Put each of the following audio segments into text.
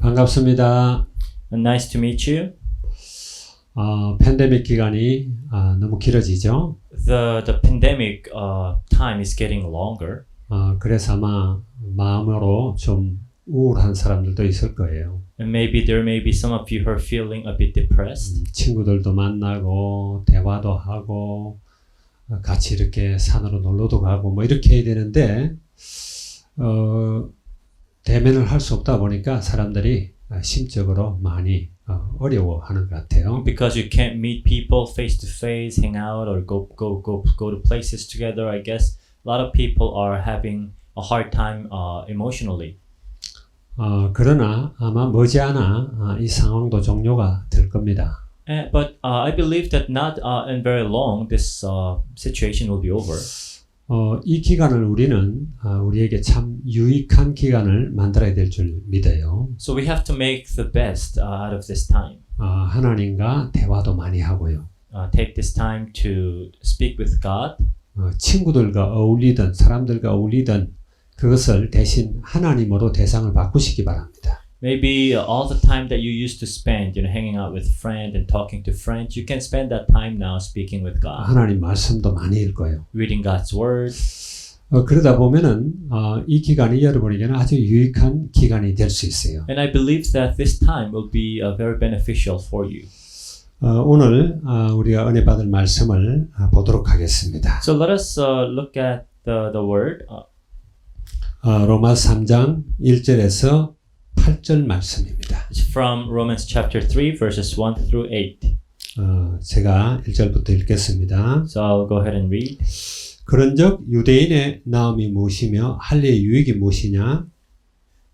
반갑습니다. Nice to meet you. 팬데믹 기간이 너무 길어지죠. The pandemic time is getting longer. 그래서 아마 마음으로 좀 우울한 사람들도 있을 거예요. And maybe there may be some of you who are feeling a bit depressed. 친구들도 만나고 대화도 하고 같이 이렇게 산으로 놀러도 가고 뭐 이렇게 해야 되는데 대면을 할 수 없다 보니까 사람들이 심적으로 많이 어려워하는 것 같아요. Because you can't meet people face to face, hang out, or go to places together. I guess a lot of people are having a hard time emotionally. 그러나 아마 머지않아 이 상황도 종료가 될 겁니다. But I believe that not in very long this situation will be over. 이 기간을 우리는 우리에게 참 유익한 기간을 만들어야 될 줄 믿어요. So we have to make the best out of this time. 하나님과 대화도 많이 하고요. Take this time to speak with God. 친구들과 어울리든 사람들과 어울리든 그것을 대신 하나님으로 대상을 바꾸시기 바랍니다. Maybe all the time that you used to spend, hanging out with friends and talking to friends, you can spend that time now speaking with God. 하나님 말씀도 많이 읽어요. Reading God's word. 그러다 보면은 이 기간이 여러분에게는 아주 유익한 기간이 될 수 있어요. And I believe that this time will be very beneficial for you. 오늘 우리가 은혜 받을 말씀을 보도록 하겠습니다. So let us look at the word. 로마서 3장 1절에서 8절 말씀입니다. It's from Romans chapter 3 verses 1 through 8. 제가 1절부터 읽겠습니다. So I'll go ahead and read. 그런즉 유대인의 나음이 무엇이며 할례의 유익이 무엇이냐?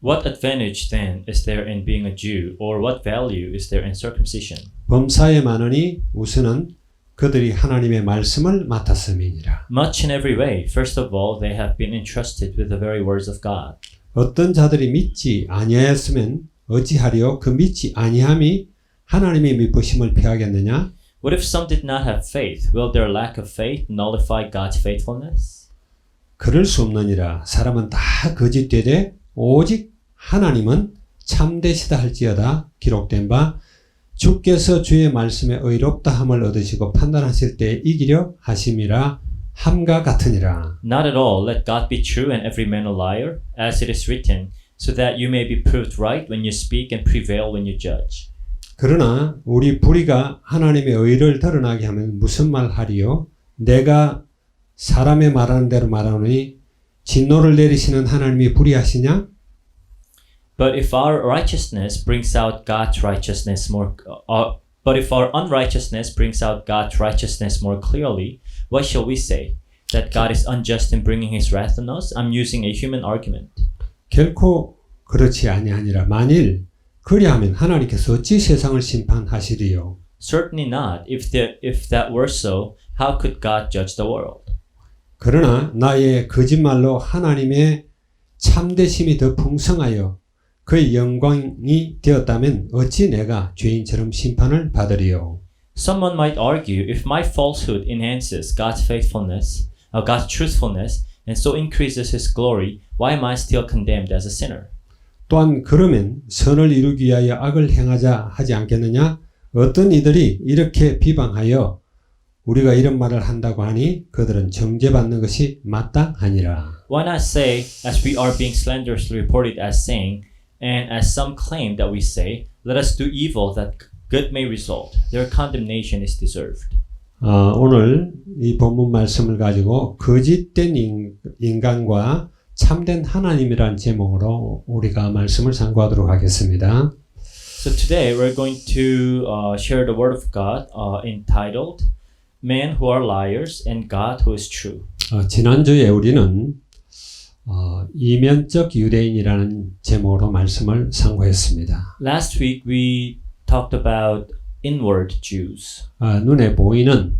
What advantage then is there in being a Jew, or what value is there in circumcision? 범사에 많으니 우선은 그들이 하나님의 말씀을 맡았음이니라. Much in every way. First of all, they have been entrusted with the very words of God. 어떤 자들이 믿지 아니하였으면 어찌하리요? 그 믿지 아니함이 하나님의 미쁘심을 피하겠느냐? What if some did not have faith? Will their lack of faith nullify God's faithfulness? 그럴 수 없느니라. 사람은 다 거짓되되 오직 하나님은 참되시다 할지어다 기록된 바 주께서 주의 말씀에 의롭다함을 얻으시고 판단하실 때 이기려 하심이라 함과 같으니라. Not at all. Let God be true and every man a liar, as it is written, so that you may be proved right when you speak and prevail when you judge. 그러나 우리 불의가 하나님의 의를 드러나게 하면 무슨 말 하리요? 내가 사람의 말하는 대로 말하노니 진노를 내리시는 하나님이 불의하시냐? But if our righteousness brings out God's righteousness but if our unrighteousness brings out God's righteousness more clearly, what shall we say? That God is unjust in bringing His wrath on us? I'm using a human argument. 결코 그렇지 아니하니라. 만일 그리하면 하나님께서 어찌 세상을 심판하시리요? Certainly not. If that were so, how could God judge the world? 그러나 나의 거짓말로 하나님의 참되심이 더 풍성하여 그의 영광이 되었다면 어찌 내가 죄인처럼 심판을 받으리요? Someone might argue, if my falsehood enhances God's faithfulness, God's truthfulness, and so increases His glory, why am I still condemned as a sinner? 또한 그러면 선을 이루기 위하여 악을 행하자 하지 않겠느냐? 어떤 이들이 이렇게 비방하여 우리가 이런 말을 한다고 하니 그들은 정죄받는 것이 마땅하니라. Why not say, as we are being slanderously reported as saying, and as some claim that we say, let us do evil that good may result. Their condemnation is deserved. 오늘 이 본문 말씀을 가지고 거짓된 인간과 참된 하나님이라는 제목으로 우리가 말씀을 상고하도록 하겠습니다. So today we're going to share the word of God entitled Men Who Are Liars and God Who Is True. 지난주에 우리는 이면적 유대인이라는 제목으로 말씀을 상고했습니다. Last week we talked about inward Jews. 눈에 보이는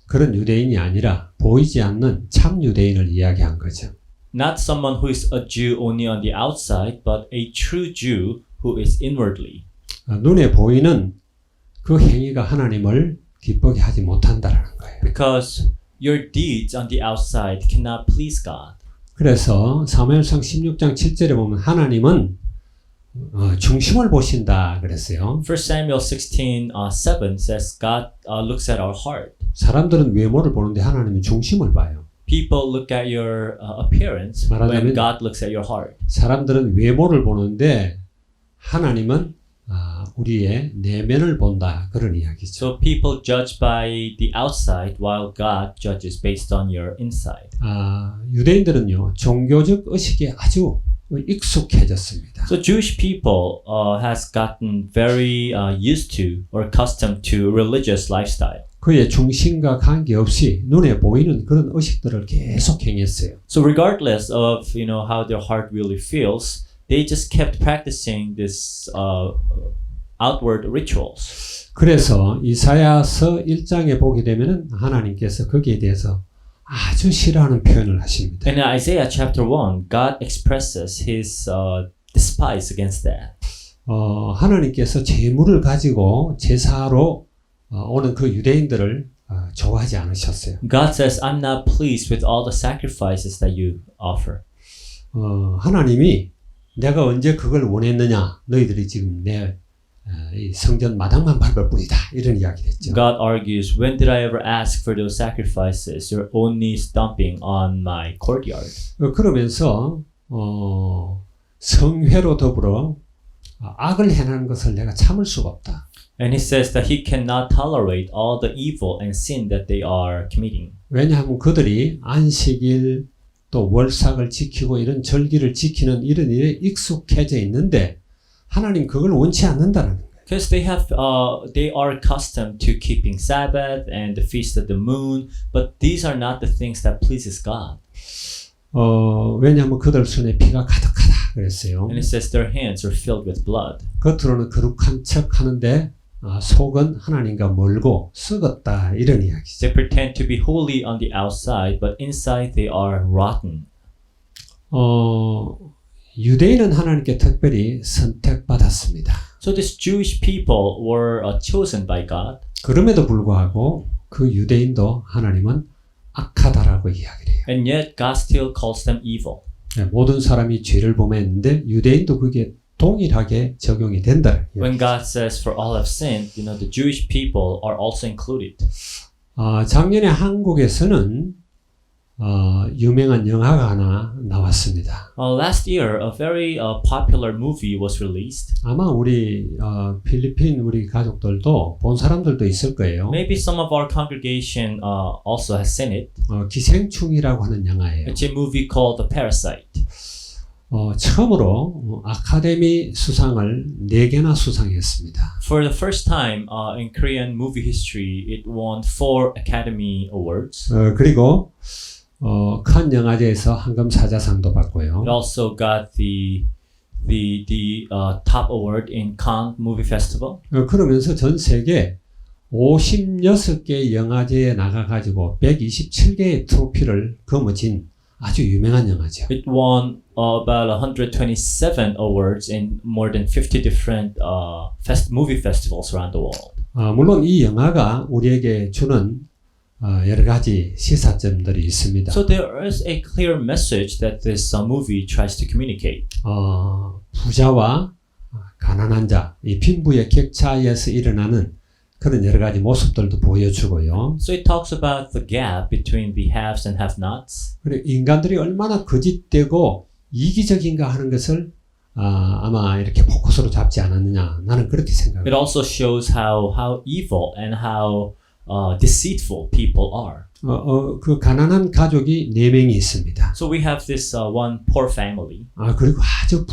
그런 유대인이 아니라 보이지 않는 참 유대인을 이야기한 거죠. Not someone who is a Jew only on the outside, but a true Jew who is inwardly. 눈에 보이는 그 행위가 하나님을 기쁘게 하지 못한다라는 거예요. Because your deeds on the outside cannot please God. 그래서 사무엘상 16장 7절에 보면 하나님은 중심을 보신다 그랬어요. 1 Samuel 16:7 says God looks at our heart. 사람들은 외모를 보는데 하나님은 중심을 봐요. People look at your appearance when 말하자면 God looks at your heart. 사람들은 외모를 보는데 하나님은 우리의 내면을 본다 그런 이야기죠. So people judge by the outside while God judges based on your inside. 유대인들은요 종교적 의식에 아주 익숙해졌습니다. So Jewish people has gotten very used to or accustomed to religious lifestyle. 그의 중심과 관계없이 눈에 보이는 그런 의식들을 계속 행했어요. So regardless of how their heart really feels, they just kept practicing this outward rituals. 그래서 이사야서 1장에 보게 되면은 하나님께서 거기에 대해서 아주 싫어하는 표현을 하십니다. In Isaiah chapter 1, God expresses his despise against that. 하나님께서 제물을 가지고 제사로 오는 그 유대인들을 좋아하지 않으셨어요. God says, I'm not pleased with all the sacrifices that you offer. 하나님이 내가 언제 그걸 원했느냐? 너희들이 지금 내 이 성전 마당만 밟을 뿐이다. 이런 이야기를 했죠. God argues, when did I ever ask for those sacrifices? You're only stomping on my courtyard. 그러면서 성회로 더불어 악을 행하는 것을 내가 참을 수가 없다. And he says that he cannot tolerate all the evil and sin that they are committing. 왜냐하면 그들이 안식일 또 월삭을 지키고 이런 절기를 지키는 이런 일에 익숙해져 있는데 하나님 그걸 원치 않는다는 거예요. Because they are accustomed to keeping Sabbath and the feast of the moon, but these are not the things that pleases God. 왜냐하면 그들 손에 피가 가득하다 그랬어요. And it says their hands are filled with blood. 겉으로는 거룩한 척 하는데 속은 하나님과 멀고 썩었다 이런 이야기죠. They pretend to be holy on the outside, but inside they are rotten. 유대인은 하나님께 특별히 선택받았습니다. So these Jewish people were chosen by God. 그럼에도 불구하고 그 유대인도 하나님은 악하다라고 이야기를 해요. And yet God still calls them evil. 모든 사람이 죄를 범했는데 유대인도 그게 동일하게 적용이 된다. When God says for all have sinned, the Jewish people are also included. 작년에 한국에서는 유명한 영화가 하나 나왔습니다. Last year, a very popular movie was released. 아마 우리 필리핀 우리 가족들도 본 사람들도 있을 거예요. Maybe some of our congregation also has seen it. 기생충이라고 하는 영화예요. It's a movie called The Parasite. 처음으로 아카데미 수상을 4개나 수상했습니다. For the first time in Korean movie history, it won 4 Academy Awards. 그리고 칸 영화제에서 황금 사자상도 받고요. It also got the top award in Cannes Movie Festival. 그러면서 전 세계 56개 영화제에 나가가지고 127개의 트로피를 거머쥔 아주 유명한 영화죠. It won about 127 awards in more than 50 different movie festivals around the world. 물론 이 영화가 우리에게 주는 여러 가지 시사점들이 있습니다. So there is a clear message that this movie tries to communicate. 부자와 가난한 자, 이 빈부의 격차에서 일어나는 그런 여러 가지 모습들도 보여주고요. So it talks about the gap between the haves and have-nots. 그리고 인간들이 얼마나 거짓되고 이기적인가 하는 것을 아마 이렇게 포커스로 잡지 않았느냐 나는 그렇게 생각합니다. It also shows how evil and how deceitful people are. 그 가난한 가족이 4명이 있습니다. So we have this one poor family. 그리고 아주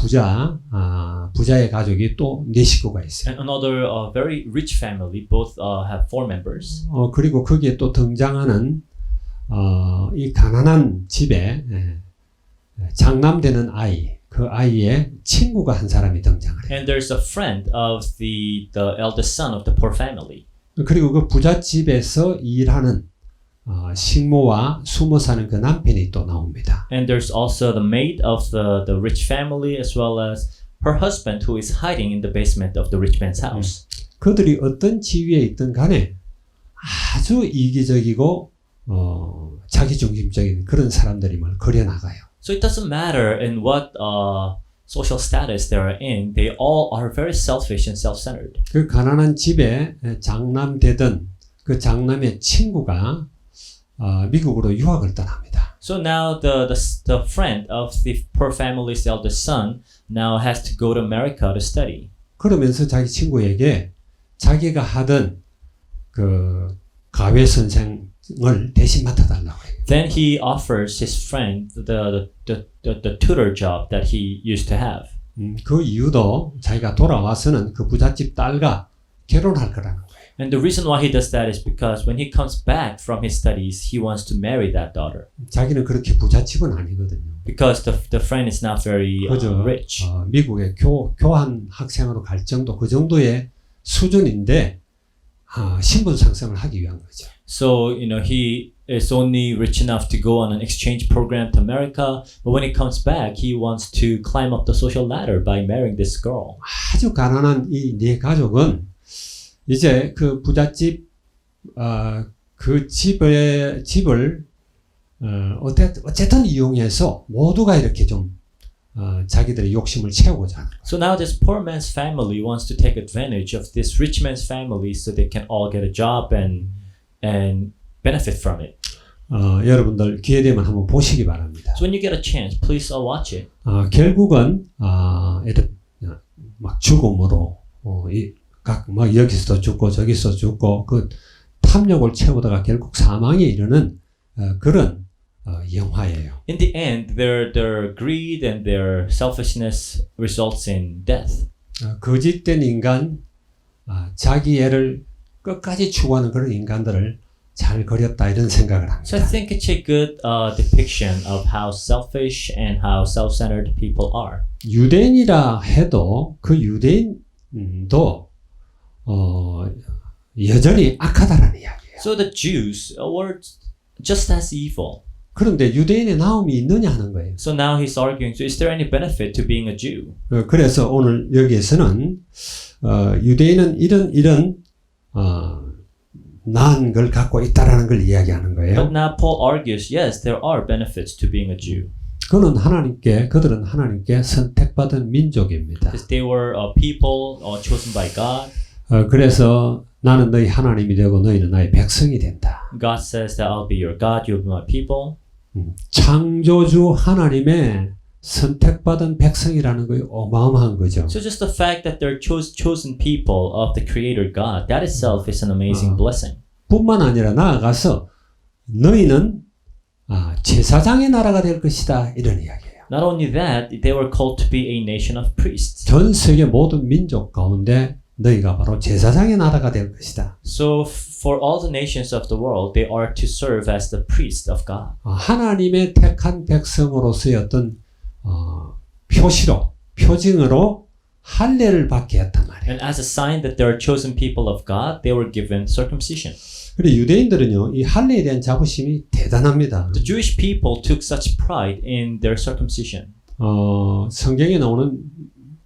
부자의 가족이 또 4식구가 있어요. And another very rich family, both have 4 members. 그리고 거기에 또 등장하는 이 가난한 집에 장남되는 아이, 그 아이의 친구가 한 사람이 등장을 해요. And there's a friend of the eldest son of the poor family. 그리고 그 부잣집에서 일하는 식모와 숨어 사는 그 남편이 또 나옵니다. And there's also the maid of the rich family as well as her husband who is hiding in the basement of the rich man's house. 그들이 어떤 지위에 있든 간에 아주 이기적이고 자기중심적인 그런 사람들임을 그려나가요. So it doesn't matter in what social status they are in, they all are very selfish and self-centered. 그 가난한 집에 장남되던 그 장남의 친구가 미국으로 유학을 떠납니다. So now the friend of the poor family's eldest son now has to go to America to study. 그러면서 자기 친구에게 자기가 하던 그 가외 선생을 대신 맡아달라고 해요. Then he offers his friend the tutor job that he used to have. 그 이유도 자기가 돌아와서는 그 부잣집 딸과 결혼할 거라는 거예요. And the reason why he does that is because when he comes back from his studies, he wants to marry that daughter. 자기는 그렇게 부잣집은 아니거든요. Because the friend is not very 그저 rich. 미국에 교환 학생으로 갈 정도 그 정도의 수준인데 신분 상승을 하기 위한 거죠. So, he is only rich enough to go on an exchange program to America, but when he comes back, he wants to climb up the social ladder by marrying this girl. 아주 가난한 이 네 가족은 이제 그 부잣집 그 집을 어쨌든 이용해서 모두가 이렇게 좀 자기들의 욕심을 채우고자 하는 거예요. So now this poor man's family wants to take advantage of this rich man's family so they can all get a job and benefit from it. 여러분들 기회 되면 한번 보시기 바랍니다. So when you get a chance, please watch it. 결국은 이렇게 막 죽음으로 막 여기서도 죽고 저기서 죽고 그 탐욕을 채우다가 결국 사망에 이르는 그런 영화예요. In the end, their greed and their selfishness results in death. 거짓된 인간, 자기 애를 끝까지 추구하는 그런 인간들을 잘 그렸다 이런 생각을 합니다. So I think it's a good depiction of how selfish and how self-centered people are. 유대인이라 해도 그 유대인도 여전히 악하다라는 이야기예요. So the Jews were just as evil. 그런데 유대인의 나옴이 있느냐 하는 거예요. So now he's arguing, so is there any benefit to being a Jew? 그래서 오늘 여기에서는 유대인은 이런 나은 걸 갖고 있다라는 걸 이야기하는 But 거예요. now Paul argues, yes, there are benefits to being a Jew. 그들은 하나님께 선택받은 민족입니다. Because they were a people chosen by God. 그래서 나는 너희 하나님이 되고 너희는 나의 백성이 된다. God says that I'll be your God, you'll be my people. 창조주 하나님의 선택받은 백성이라는 거 어마어마한 거죠. So just the fact that they're chosen people of the Creator God, that itself is an amazing blessing. 뿐만 아니라 나아가서 너희는 제사장의 나라가 될 것이다 이런 이야기예요. Not only that, they were called to be a nation of priests. 전 세계 모든 민족 가운데 너희가 바로 제사장의 나라가 될 것이다. So for all the nations of the world, they are to serve as the priests of God. 하나님의 택한 백성으로서의 어떤 표징으로 할례를 받게 했단 말이에요. And as a sign that they are chosen people of God, they were given circumcision. 그리고 유대인들은요, 이 할례에 대한 자부심이 대단합니다. The Jewish people took such pride in their circumcision. 성경에 나오는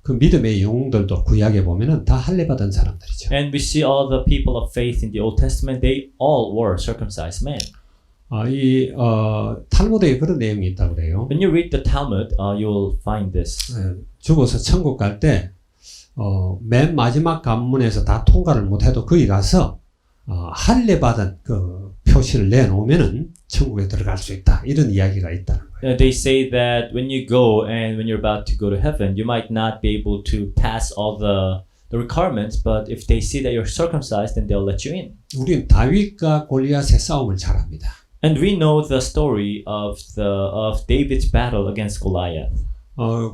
그 믿음의 영웅들도 구약에 보면은 다 할례 받은 사람들이죠. And we see all the people of faith in the Old Testament, they all were circumcised men. 탈무드에 그런 내용이 있다고 그래요. When you read the Talmud, you'll find this. 죽어서 천국 갈 때, 맨 마지막 관문에서 다 통과를 못해도 거기 가서, 할례 받은 그 표시를 내놓으면은 천국에 들어갈 수 있다. 이런 이야기가 있다는 거예요. They say that when you go and when you're about to go to heaven, you might not be able to pass all the requirements, but if they see that you're circumcised, then they'll let you in. 우리는 다윗과 골리앗의 싸움을 잘 압니다. And we know the story of David's battle against Goliath.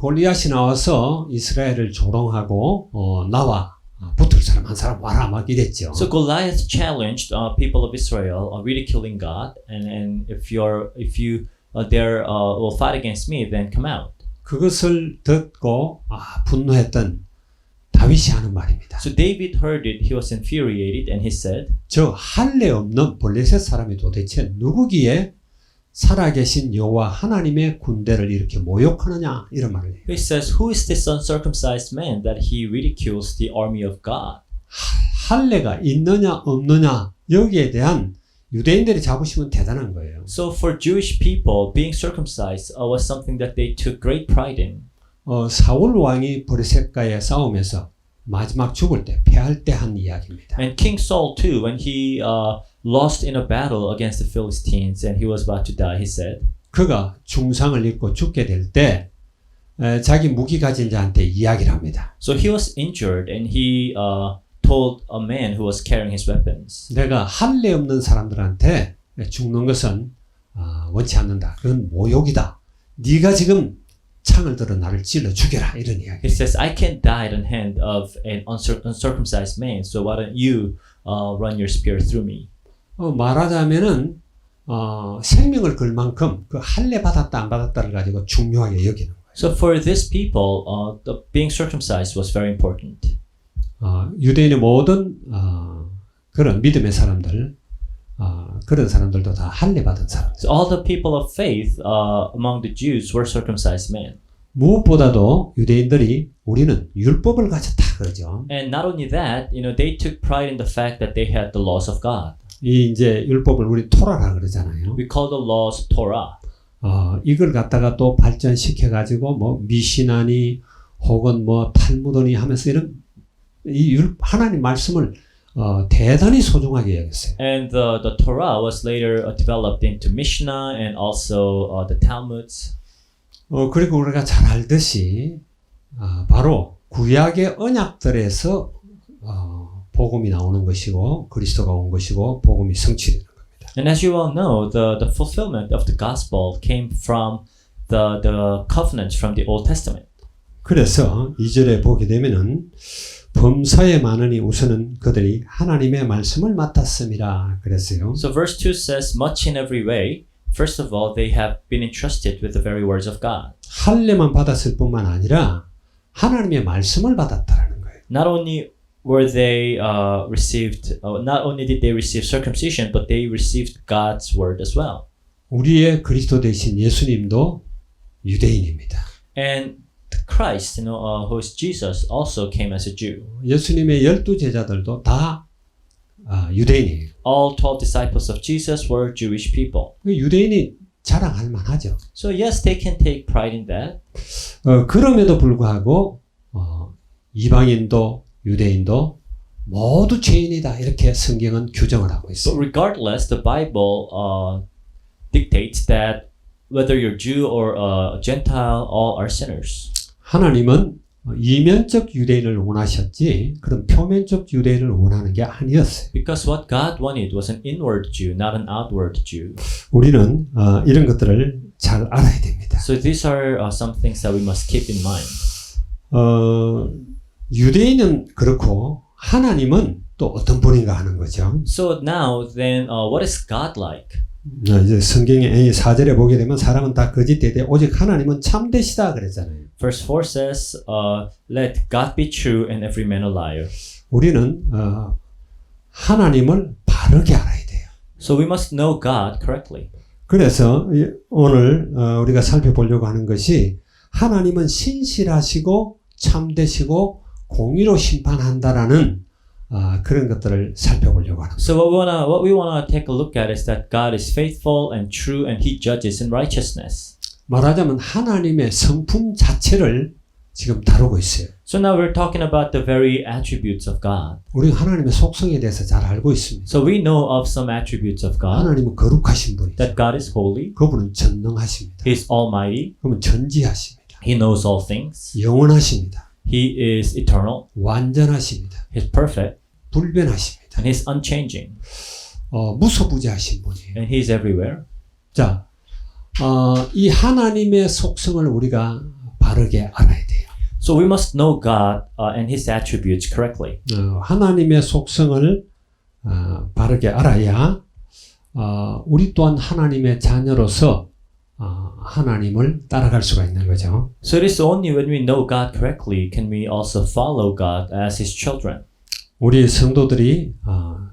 골리앗이 나와서 이스라엘을 조롱하고 나와 붙을 사람 한 사람 와라 막 이랬죠. So Goliath challenged people of Israel, ridiculing God, and if you will fight against me, then come out. 그것을 듣고 분노했던 다윗이 하는 말입니다. So David heard it, he was infuriated, and he said, 저 할례 없는 블레셋 사람이 도대체 누구기에 살아계신 여호와 하나님의 군대를 이렇게 모욕하느냐 이런 말을 해요. he says, who is this uncircumcised man that he ridicules the army of God? 할례가 있느냐 없느냐 여기에 대한 유대인들의 자부심은 대단한 거예요. So for Jewish people, being circumcised was something that they took great pride in. 사울 왕이 브레셋과의 싸움에서 마지막 죽을 때 패할 때 한 이야기입니다. And King Saul too, when he lost in a battle against the Philistines and he was about to die, he said, 그가 중상을 입고 죽게 될 때 자기 무기 가진 자한테 이야기를 합니다. so he was injured and he told a man who was carrying his weapons, 내가 할례 없는 사람들한테 죽는 것은 원치 않는다. 그건 모욕이다. 네가 지금 창을 들어 나를 찔러 죽여라. 이런 이야기. he says, I can't die at the hand of an uncircumcised man, so why don't you run your spear through me? 말하자면은 생명을 걸 만큼 그 할례 받았다 안 받았다를 가지고 중요하게 여기는 거예요. So for these people, being circumcised was very important. 유대인의 모든 그런 믿음의 사람들, 그런 사람들도 다 할례 받은 사람들. So all the people of faith among the Jews were circumcised men. 무엇보다도 유대인들이 우리는 율법을 가졌다 그러죠. And not only that, they took pride in the fact that they had the laws of God. 이 이제 율법을 우리 토라라 그러잖아요. We call the laws Torah. 이걸 갖다가 또 발전시켜 가지고 뭐 미신하니 혹은 뭐 탈무드니 하면서 이런 하나님 말씀을 대단히 소중하게 여겼어요. And the Torah was later developed into Mishnah and also the Talmuds. 그리고 우리가 잘 알듯이 바로 구약의 언약들에서 복음이 나오는 것이고 그리스도가 온 것이고 복음이 성취되는 겁니다. And as you all know, the fulfillment of the gospel came from the covenants from the Old Testament. 그래서 2절에 보게 되면은 범사에 많으니 우선은 그들이 하나님의 말씀을 맡았음이라 그랬어요. So verse 2 says, much in every way. First of all, they have been entrusted with the very words of God. 할례만 받았을 뿐만 아니라 하나님의 말씀을 받았다라는 거예요. Not only were they not only did they receive circumcision, but they received God's word as well. 우리의 그리스도 되신 예수님도 유대인입니다. And Christ, who is Jesus, also came as a Jew. 예수님의 12 제자들도 다 유대인이에요. All 12 disciples of Jesus were Jewish people. 유대인이 자랑할 만하죠. So yes, they can take pride in that. 그럼에도 불구하고 이방인도 유대인도 모두 죄인이다 이렇게 성경은 규정을 하고 But 있어요. regardless, the Bible dictates that whether you're Jew or a Gentile, all are sinners. 하나님은 이면적 유대인을 원하셨지 그런 표면적 유대인을 원하는 게 아니었어요. Because what God wanted was an inward Jew, not an outward Jew. 우리는 이런 것들을 잘 알아야 됩니다. So these are some things that we must keep in mind. 유대인은 그렇고 하나님은 또 어떤 분인가 하는 거죠. So now then, what is God like? 이제 성경의 4절에 보게 되면 사람은 다 거짓되되 오직 하나님은 참되시다 그랬잖아요. Verse 4 says, let God be true and every man a liar. 우리는 하나님을 바르게 알아야 돼요. So we must know God correctly. 그래서 오늘 우리가 살펴보려고 하는 것이 하나님은 신실하시고 참되시고 공의로 심판한다라는 그런 것들을 살펴보려고 하는 거예요. So what we wanna take a look at is that God is faithful and true and He judges in righteousness. 말하자면 하나님의 성품 자체를 지금 다루고 있어요. So now we're talking about the very attributes of God. 우리는 하나님의 속성에 대해서 잘 알고 있습니다. So we know of some attributes of God. 하나님은 거룩하신 분이죠. That God is holy. 그분은 전능하십니다. He is almighty. 그분은 전지하십니다. He knows all things. 영원하십니다. He is eternal. 완전하십니다. He's perfect. 불변하십니다. And He's unchanging. 무소부재하신 분이에요. And He's everywhere. 자, 이 하나님의 속성을 우리가 바르게 알아야 돼요. So we must know God and His attributes correctly. 하나님의 속성을 바르게 알아야 우리 또한 하나님의 자녀로서 하나님을 따라갈 수가 있는 거죠. So it is only when we know God correctly can we also follow God as His children. 우리 성도들이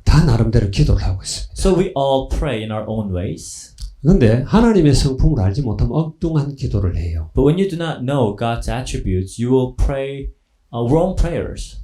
다 나름대로 기도를 하고 있습니다. So we all pray in our own ways. 그런데 하나님의 성품을 알지 못하면 엉뚱한 기도를 해요. But when you do not know God's attributes, you will pray wrong prayers.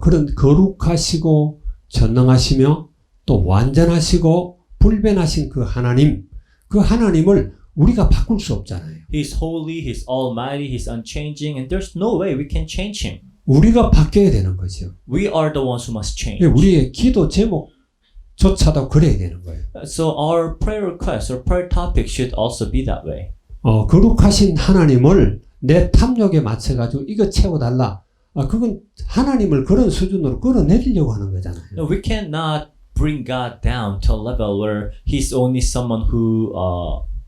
그런 거룩하시고 전능하시며 또 완전하시고 불변하신 그 하나님을 우리가 바꿀 수 없잖아요. He's holy, He's almighty, He's unchanging, and there's no way we can change Him. 우리가 바뀌어야 되는 거죠. We are the ones who must change. 우리의 기도 제목조차도 그래야 되는 거예요. So our prayer requests or prayer topics should also be that way. 거룩하신 하나님을 내 탐욕에 맞춰가지고 이거 채워달라. 그건 하나님을 그런 수준으로 끌어내리려고 하는 거잖아요. No, we cannot bring God down to a level where He's only someone who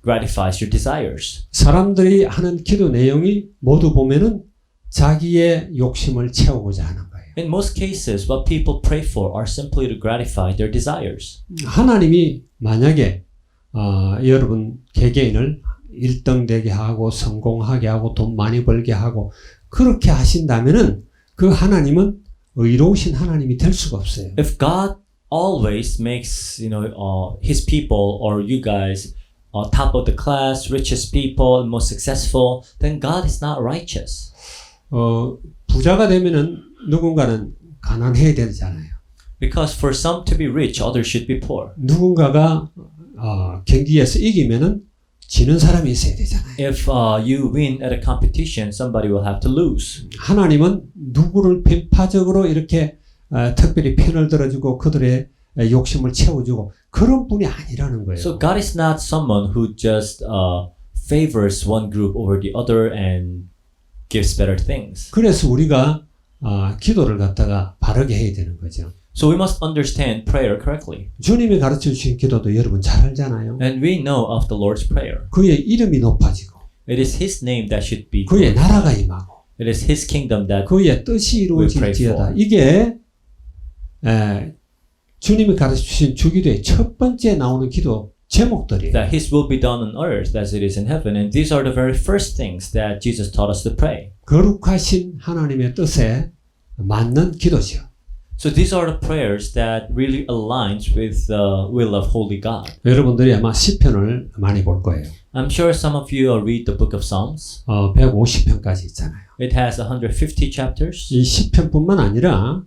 gratifies your desires. 사람들이 하는 기도 내용이 모두 보면은 자기의 욕심을 채우고자 하는 거예요. In most cases, what people pray for are simply to gratify their desires. 하나님이 만약에 여러분 개개인을 1등 되게 하고 성공하게 하고 돈 많이 벌게 하고 그렇게 하신다면은 그 하나님은 의로우신 하나님이 될 수가 없어요. If God always makes His people or you guys top of the class, richest people, and most successful, then God is not righteous. 부자가 되면은 누군가는 가난해야 되잖아요. Because for some to be rich, others should be poor. 누군가가 경기에서 이기면은 지는 사람이 있어야 되잖아요. If you win at a competition, somebody will have to lose. 하나님은 누구를 편파적으로 이렇게 특별히 편을 들어주고 그들의 욕심을 채워주고 그런 분이 아니라는 거예요. So God is not someone who just favors one group over the other and gives better things. 그래서 우리가 기도를 갖다가 바르게 해야 되는 거죠. So we must understand prayer correctly. 주님이 가르쳐 주신 기도도 여러분 잘 알잖아요. And we know of the Lord's Prayer. 그의 이름이 높아지고 It is His name that should be 그의 glorified. 나라가 임하고 It is His kingdom that 그의 뜻이 이루어질지어다. 이게 주님이 가르쳐 주신 주기도의 첫 번째 나오는 기도 제목들이에요. that His will be done on earth as it is in heaven. And these are the very first things that Jesus taught us to pray. 거룩하신 하나님의 뜻에 맞는 기도죠. So these are the prayers that really aligns with the will of holy God. 여러분들이 아마 시편을 많이 볼 거예요. I'm sure some of you read the book of Psalms. 150편까지 있잖아요. It has 150 chapters. 이 시편뿐만 아니라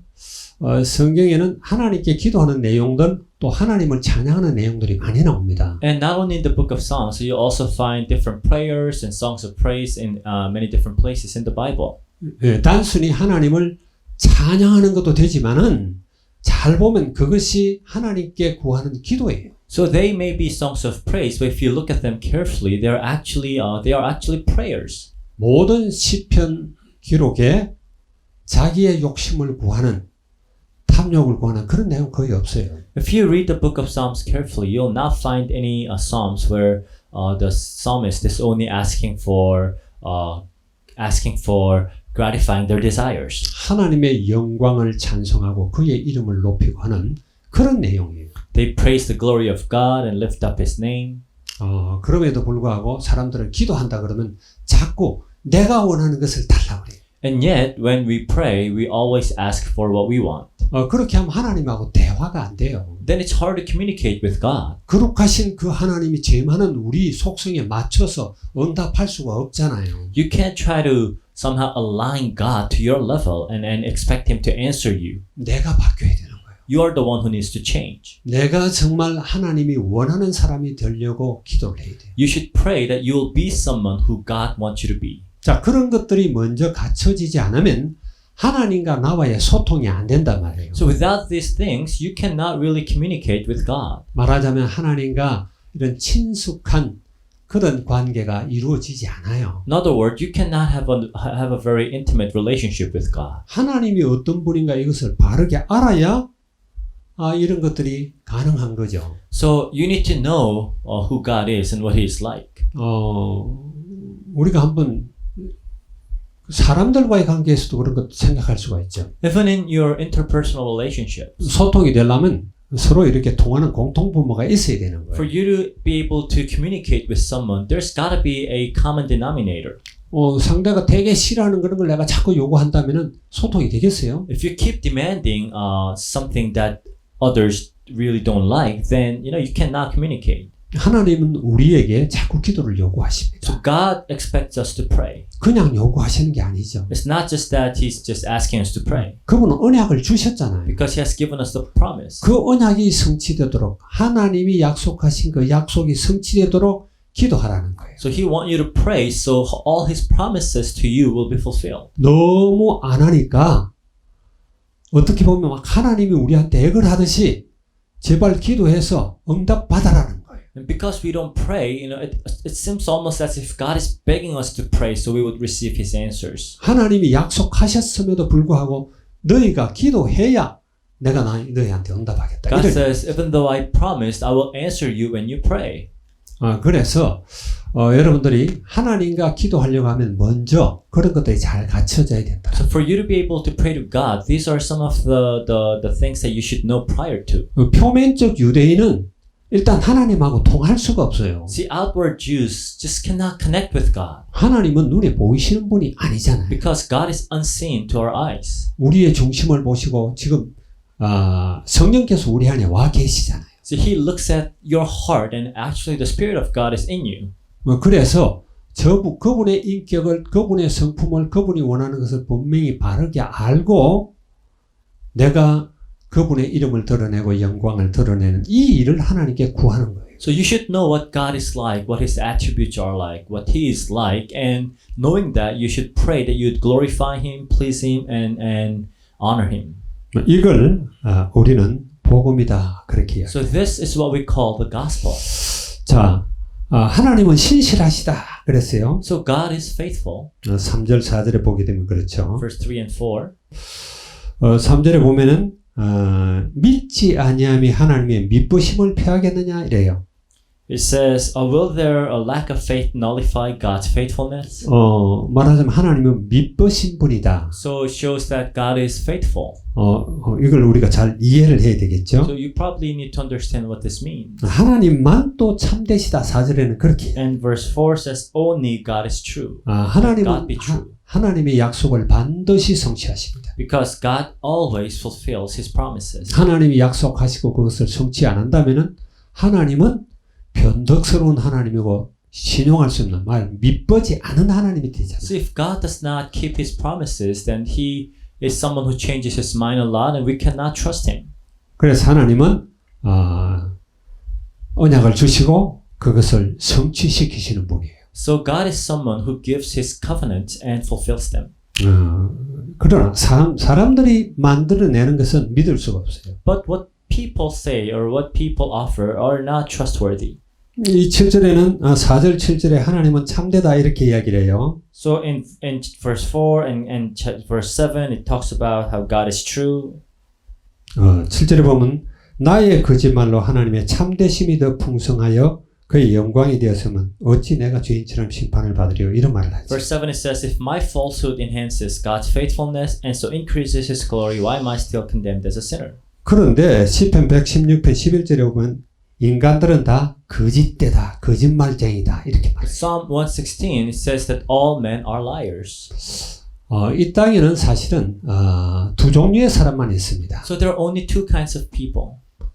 성경에는 하나님께 기도하는 내용들 또 하나님을 찬양하는 내용들이 많이 나옵니다. And not only in the book of Psalms, you also find different prayers and songs of praise in many different places in the Bible. 단순히 하나님을 찬양하는 것도 되지만은 잘 보면 그것이 하나님께 구하는 기도예요. So they may be songs of praise, but if you look at them carefully, they are actually prayers. 모든 시편 기록에 자기의 욕심을 구하는 탐욕을 구하는 그런 내용 거의 없어요. If you read the book of Psalms carefully, you'll not find any psalms where the psalmist is only asking for gratifying their desires. 하나님의 영광을 찬송하고 그의 이름을 높이고 하는 그런 내용이에요. They praise the glory of God and lift up His name. 그럼에도 불구하고 사람들은 기도한다 그러면 자꾸 내가 원하는 것을 달라고 그래요. And yet, when we pray, we always ask for what we want. 그렇게 하면 하나님하고 대화가 안 돼요. Then it's hard to communicate with God. 거룩하신 그 하나님이 제일 많은 우리 속성에 맞춰서 응답할 수가 없잖아요. You can't try to somehow align God to your level and expect Him to answer you. 내가 바뀌어야 되는 거예요. You are the one who needs to change. 내가 정말 하나님이 원하는 사람이 되려고 기도를 해야 돼요. You should pray that you will be someone who God wants you to be. 자, 그런 것들이 먼저 갖춰지지 않으면 하나님과 나와의 소통이 안 된단 말이에요. So without these things, you cannot really communicate with God. 말하자면 하나님과 이런 친숙한 그런 관계가 이루어지지 않아요. In other words, you cannot have a very intimate relationship with God. 하나님이 어떤 분인가 이것을 바르게 알아야 이런 것들이 가능한 거죠. So you need to know who God is and what He is like. 우리가 한번 사람들과의 관계에서도 그런 것도 생각할 수가 있죠. Even in your interpersonal relationships. 소통이 되려면 서로 이렇게 통하는 공통분모가 있어야 되는 거예요. For you to be able to communicate with someone, there's got to be a common denominator. 상대가 되게 싫어하는 그런 걸 내가 자꾸 요구한다면은 소통이 되겠어요? If you keep demanding something that others really don't like, then you cannot communicate. 하나님은 우리에게 자꾸 기도를 요구하십니다. So God expects us to pray. 그냥 요구하시는 게 아니죠. It's not just that He's just asking us to pray. 그분은 언약을 주셨잖아요. Because He has given us the promise. 그 언약이 성취되도록 하나님이 약속하신 그 약속이 성취되도록 기도하라는 거예요. So he want you to pray so all his promises to you will be fulfilled. 너무 안 하니까 어떻게 보면 막 하나님이 우리한테 액을 하듯이 제발 기도해서 응답 받아라는 거예요. And because we don't pray, it seems almost as if God is begging us to pray so we would receive his answers. 하나님이 약속하셨음에도 불구하고 너희가 기도해야 내가 너희한테 응답하겠다. God says, even though I promised, I will answer you when you pray. 그래서 여러분들이 하나님과 기도하려고 하면 먼저 그런 것들이 잘 갖춰져야 된다. So for you to be able to pray to God, these are some of the things that you should know prior to. 표면적 유대인은 일단 하나님하고 통할 수가 없어요. See, outward Jews just cannot connect with God 하나님은 눈에 보이시는 분이 아니잖아요. because God is unseen to our eyes. 우리의 중심을 보시고 지금 성령께서 우리 안에 와 계시잖아요. So he looks at your heart and actually the Spirit of God is in you. 그래서 그분의 인격을, 그분의 성품을, 그분이 원하는 것을 분명히 바르게 알고 내가 그분의 이름을 드러내고 영광을 드러내는 이 일을 하나님께 구하는 거예요. So you should know what God is like, what his attributes are like, what he is like, and knowing that you should pray that you'd glorify him, please him, and honor him. 이걸 우리는 복음이다 그렇게 해요. So this is what we call the gospel. 자, 하나님은 신실하시다 그랬어요. So God is faithful. 3절 4절에 보게 되면 그렇죠. Verse 3 and 4. 3절에 보면은 믿지 아니함이 하나님의 믿부심을 패하겠느냐 이래요. It says, will there a lack of faith nullify God's faithfulness? 말하자면 하나님은 믿부신 분이다. So it shows that God is faithful. 이걸 우리가 잘 이해를 해야 되겠죠. So you probably need to understand what this means. 하나님만 또 참되시다. 4절에는 그렇게. And verse 4 says, only God is true. 하나님은 God be true. 하나님의 약속을 반드시 성취하십니다. Because God always fulfills His promises. 하나님이 약속하시고 그것을 성취 안 한다면은 하나님은 변덕스러운 하나님이고 신용할 수 없는 말 믿보지 않은 하나님이 되잖아요. So if God does not keep His promises, then He is someone who changes His mind a lot, and we cannot trust Him. 그래서 하나님은 언약을 주시고 그것을 성취시키시는 분이에요. So God is someone who gives His covenant and fulfills them. 그러나 사람들이 만들어내는 것은 믿을 수가 없어요. But what people say or what people offer are not trustworthy. 이 7절에는 4절 7절에 하나님은 참되다 이렇게 이야기를 해요. So in verse 4 and verse 7 it talks about how God is true. 7절에 보면 나의 거짓말로 하나님의 참되심이 더 풍성하여 그의 영광이 되었으면 어찌 내가 죄인처럼 심판을 받으리요 이런 말을 하죠. Verse 7 it says, if my falsehood enhances God's faithfulness and so increases His glory, why am I still condemned as a sinner? 그런데 시편 116편 11절에 보면 인간들은 다 거짓되다, 거짓말쟁이다 이렇게 말해요. Psalm 116 it says that all men are liars. 이 땅에는 사실은 두 종류의 사람만 있습니다. So there are only two kinds of people.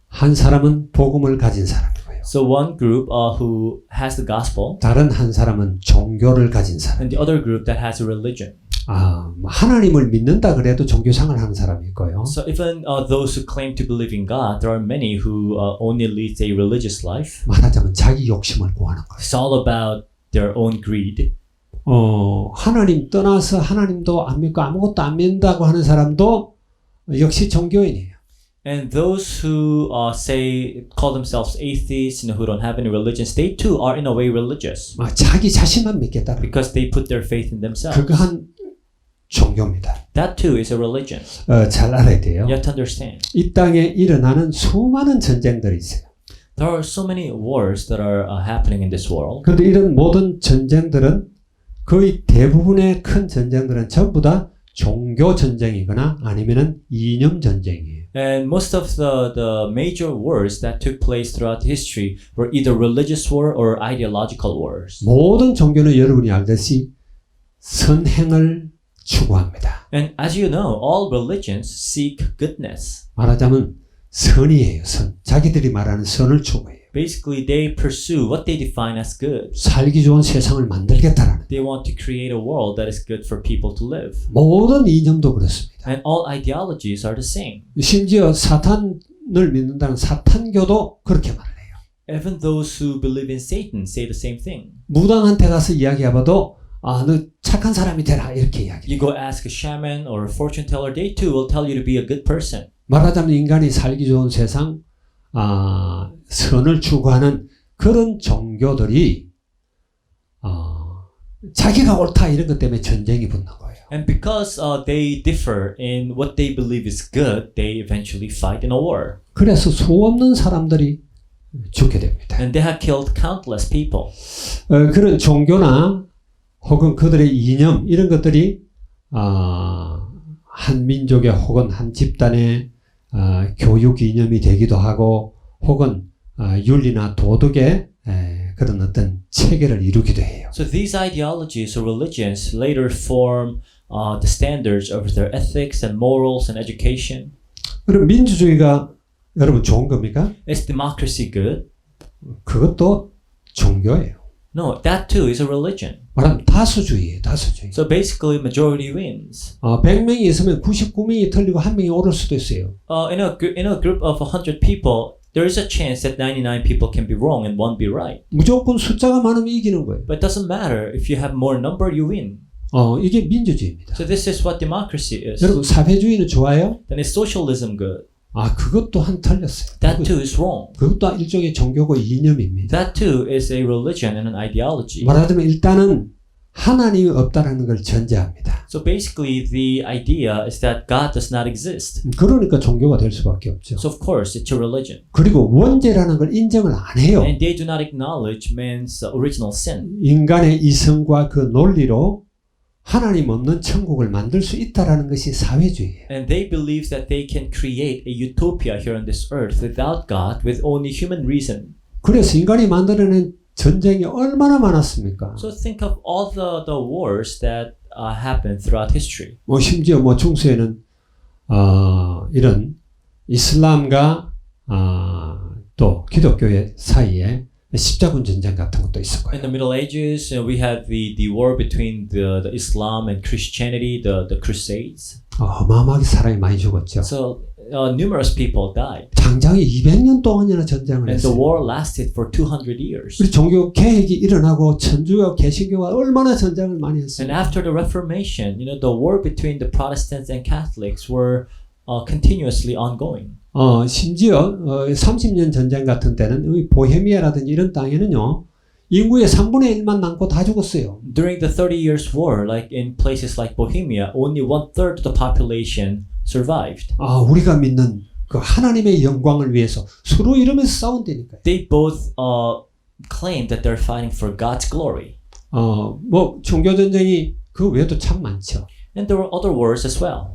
한 사람은 복음을 가진 사람이고요. So one group who has the gospel, 다른 한 사람은 종교를 가진 사람. and the other group that has a religion. 하나님을 믿는다 그래도 종교생활을 하는 사람이 있고요. So even those who claim to believe in God, there are many who only lead a religious life. 말하자면 자기 욕심을 구하는 거예요. It's all about their own greed. 하나님 떠나서 하나님도 안 믿고 아무것도 안 믿는다고 하는 사람도 역시 종교인이에요. And those who call themselves atheists and who don't have any religions, they too are in a way religious. 자기 자신만 믿겠다. Because they put their faith in themselves. 그거 한 종교입니다. That too is a religion. 잘 알아야 돼요. You have to understand. 이 땅에 일어나는 수많은 전쟁들이 있어요. There are so many wars that are happening in this world. 그런데 이런 모든 전쟁들은 거의 대부분의 큰 전쟁들은 전부 다 종교 전쟁이거나 아니면은 이념 전쟁이에요. And most of the major wars that took place throughout history were either religious war or ideological wars. 모든 종교는 여러분이 알듯이 선행을 추구합니다. And as you know, all religions seek goodness. 말하자면 선이에요. 선. 자기들이 말하는 선을 추구해요. Basically, they pursue what they define as good. 살기 좋은 세상을 만들겠다라는. They want to create a world that is good for people to live. 모든 이념도 그렇습니다. And all ideologies are the same. 심지어 사탄을 믿는다는 사탄교도 그렇게 말을 해요. Even those who believe in Satan say the same thing. 무당한테 가서 이야기해봐도 너 착한 사람이 되라 이렇게 이야기해요. You go ask a shaman or a fortune teller, they too will tell you to be a good person. 말하자면 인간이 살기 좋은 세상, 선을 추구하는 그런 종교들이 자기가 옳다 이런 것 때문에 전쟁이 붙는 거예요. And because they differ in what they believe is good, they eventually fight in a war. 그래서 수 없는 사람들이 죽게 됩니다. And they have killed countless people. 그런 종교나 혹은 그들의 이념 이런 것들이 한 민족의 혹은 한 집단의 교육 이념이 되기도 하고 혹은 윤리나 도덕의 그런 어떤 체계를 이루기도 해요. So these ideologies or religions later form the standards of their ethics and morals and education. 그럼 민주주의가 여러분 좋은 겁니까? Is democracy good? 그것도 종교예요. No, that too is a religion. 말하면 다수주의예요. 다수주의. So basically majority wins. 100명이 있으면 99명이 틀리고 1명이 옳을 수도 있어요. In a group of 100 people, there is a chance that 99 people can be wrong and one be right. 무조건 숫자가 많으면 이기는 거예요. But it doesn't matter. If you have more number, you win. 이게 민주주의입니다. So this is what democracy is. 여러분 사회주의는 좋아요? Then is socialism good? 그것도 한 틀렸어요. That too is wrong. 그것도 일종의 종교고 이념입니다. That too is a religion and an ideology. 말하자면 일단은 하나님이 없다라는 걸 전제합니다. So basically the idea is that God does not exist. 그러니까 종교가 될 수밖에 없죠. So of course it's a religion. 그리고 원죄라는 걸 인정을 안 해요. And they do not acknowledge man's original sin. 인간의 이성과 그 논리로 하나님 없는 천국을 만들 수 있다라는 것이 사회주의예요. And they believe that they can create a utopia here on this earth without God, with only human reason. 그래서 인간이 만들어낸 전쟁이 얼마나 많았습니까? So think of all the wars that happened throughout history. 심지어 중세에는 이런 이슬람과 또 기독교의 사이에 십자군 전쟁 같은 것도 있었고요. In the Middle Ages, we had the war between the Islam and Christianity, the Crusades. 어마어마하게 사람이 많이 죽었죠. So numerous people died. 장장이 200년 동안이나 전쟁을 And the 했어요. war lasted for 200 years. 우리 종교 개혁이 일어나고 천주교, 개신교가 얼마나 전쟁을 많이 했어요. And after the Reformation, the war between the Protestants and Catholics were continuously ongoing. 심지어 30년 전쟁 같은 때는 이 보헤미아라든지 이런 땅에는요. 인구의 3분의 1만 남고 다 죽었어요. During the 30 Years War, like in places like Bohemia, only 1/3 of the population survived. 우리가 믿는 그 하나님의 영광을 위해서 서로 이러면서 싸운다니까요. They both claimed that they're fighting for God's glory. 종교 전쟁이 그 외에도 참 많죠. And there were other wars as well.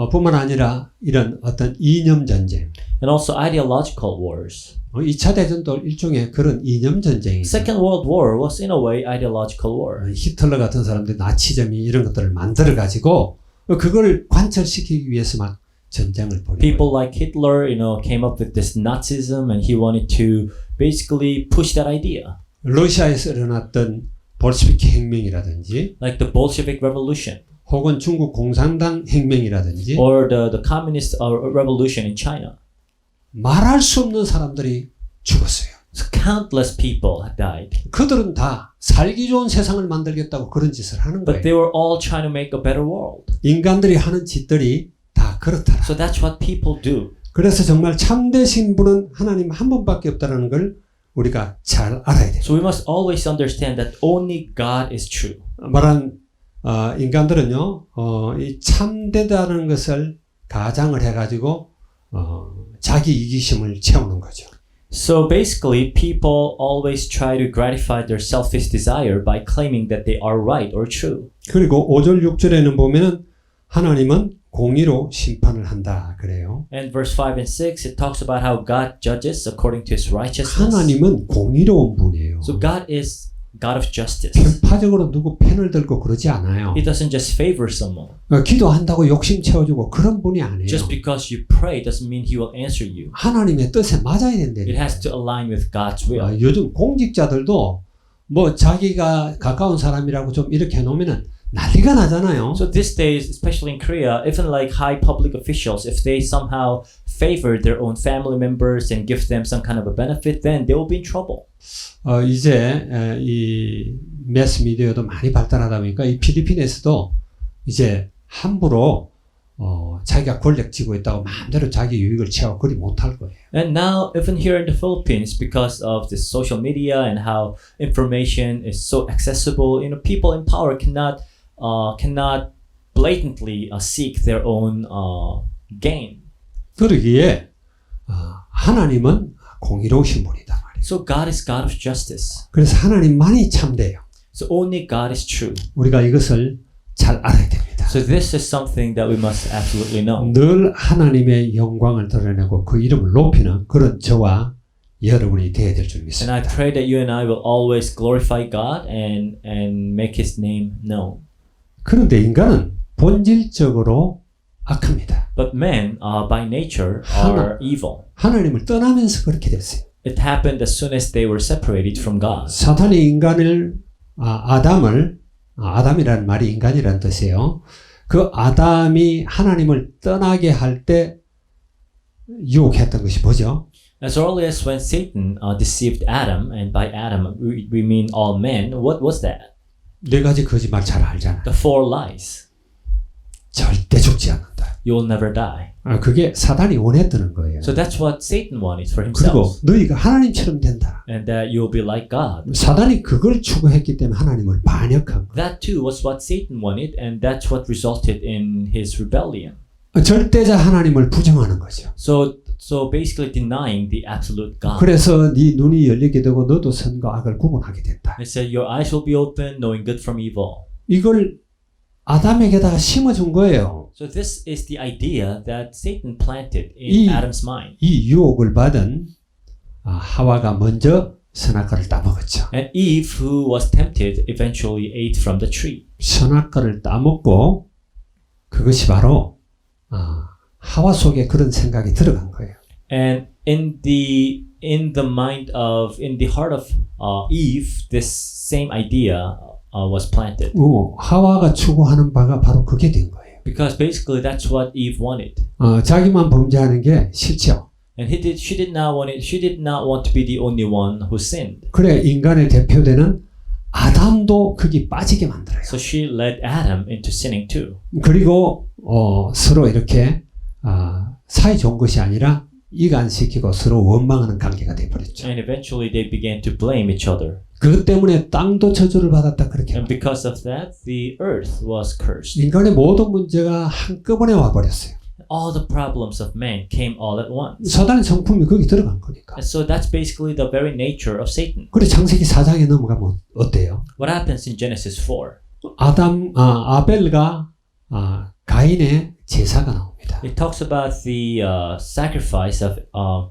뿐만 아니라 이런 어떤 이념 전쟁. And also ideological wars. 2차 대전도 일종의 그런 이념 전쟁이죠. Second World War was in a way ideological war. 히틀러 같은 사람들이 나치즘이 이런 것들을 만들어 가지고 그걸 관철시키기 위해서 막 전쟁을 벌이고. People like Hitler, came up with this Nazism, and he wanted to basically push that idea. 러시아에서 일어났던 볼시비키 혁명이라든지, Like the Bolshevik Revolution. 혹은 중국 공산당 혁명이라든지, Or the communist revolution in China. 말할 수 없는 사람들이 죽었어요. So countless people had died. 그들은 다 살기 좋은 세상을 만들겠다고 그런 짓을 하는 But 거예요. they were all trying to make a better world. 인간들이 하는 짓들이 다 그렇더라. So that's what people do. 그래서 정말 참되신 분은 하나님 한 분밖에 없다는 걸 우리가 잘 알아야 돼요. So we must always understand that only God is true. 말한 인간들은요, 이 참되다는 것을 가장을 해가지고 자기 이기심을 채우는 거죠. So basically, people always try to gratify their selfish desire by claiming that they are right or true. 그리고 5절 6절에는 보면은 하나님은 공의로 심판을 한다 그래요. And verse 5 and 6, it talks about how God judges according to His righteousness. 하나님은 공의로운 분이에요. So God is God of justice. 편파적으로 누구 편을 들고 그러지 않아요. He doesn't just favor someone. 기도한다고 욕심 채워주고 그런 분이 아니에요. Just because you pray doesn't mean He will answer you. 하나님의 뜻에 맞아야 된다니까요. It has to align with God's will. 요즘 공직자들도 뭐 자기가 가까운 사람이라고 좀 이렇게 해놓으면은 난리가 나잖아요. So these days, especially in Korea, even like high public officials, if they somehow favor their own family members and give them some kind of a benefit, then they will be in trouble. 이제 이 매스 미디어도 많이 발달하다 보니까 이 필리핀에서도 이제 함부로 자기가 권력 쥐고 있다고 마음대로 자기 유익을 취하고 그리 못할 거예요. And now, even here in the Philippines, because of the social media and how information is so accessible, people in power cannot blatantly seek their own gain. 그러기에 하나님은 공의로우신 분이다 말이에요. So God is God of justice. 그래서 하나님만이 참돼요. So only God is true. 우리가 이것을 잘 알아야 됩니다. So this is something that we must absolutely know. 늘 하나님의 영광을 드러내고 그 이름을 높이는 그런 저와 여러분이 되어야 될 줄 And 믿습니다. I pray that you and I will always glorify God and make His name known. 그런데 인간은 본질적으로 악합니다. But men, by nature, are evil. 하나님을 떠나면서 그렇게 됐어요. It happened as soon as they were separated from God. 사탄이 인간을 아담이라는 말이 인간이라는 뜻이에요. 그 아담이 하나님을 떠나게 할 때 유혹했던 것이 뭐죠? As early as when Satan deceived Adam, and by Adam we mean all men, what was that? 네 가지 거짓말 잘 알잖아요. The 4 lies. 절대 죽지 않는다. You will never die. 그게 사탄이 원했던 거예요. So that's what Satan wanted for 그리고 himself. 너희가 하나님처럼 된다. And that you will be like God. 사탄이 그걸 추구했기 때문에 하나님을 반역한 거예요. That too was what Satan wanted, and that's what resulted in his rebellion. 절대자 하나님을 부정하는 거죠. So basically denying the absolute God. 그래서 네 눈이 열리게 되고 너도 선과 악을 구분하게 된다. It said your eyes will be open, knowing good from evil. 이걸 아담에게다가 심어준 거예요. So this is the idea that Satan planted 이- in Adam's mind. 이 유혹을 받은 하와가 먼저 선악과를 따먹었죠. And Eve, who was tempted, eventually ate from the tree. 선악과를 따먹고 그것이 바로 하와 속에 그런 생각이 들어간 거예요. And in the heart of Eve, this same idea was planted. 하와가 추구하는 바가 바로 그게 된 거예요. Because basically that's what Eve wanted. 자기만 범죄하는 게 싫죠. And she did not want to be the only one who sinned. 그래 인간의 대표되는 아담도 거기 빠지게 만들어요. So she led Adam into sinning too. 그리고 서로 이렇게 사이 좋은 것이 아니라 이간시키고 서로 원망하는 관계가 되어버렸죠. And eventually they began to blame each other. 그것 때문에 땅도 저주를 받았다 그렇게. And because of that, the earth was cursed. 인간의 모든 문제가 한꺼번에 와버렸어요. All the problems of man came all at once. 사단의 성품이 거기 들어간 거니까. And so that's basically the very nature of Satan. 그래 창세기 4장에 넘어가면 어때요? What happens in Genesis 4? 아벨과 가인의 제사가 나옵니다. It talks about the sacrifice of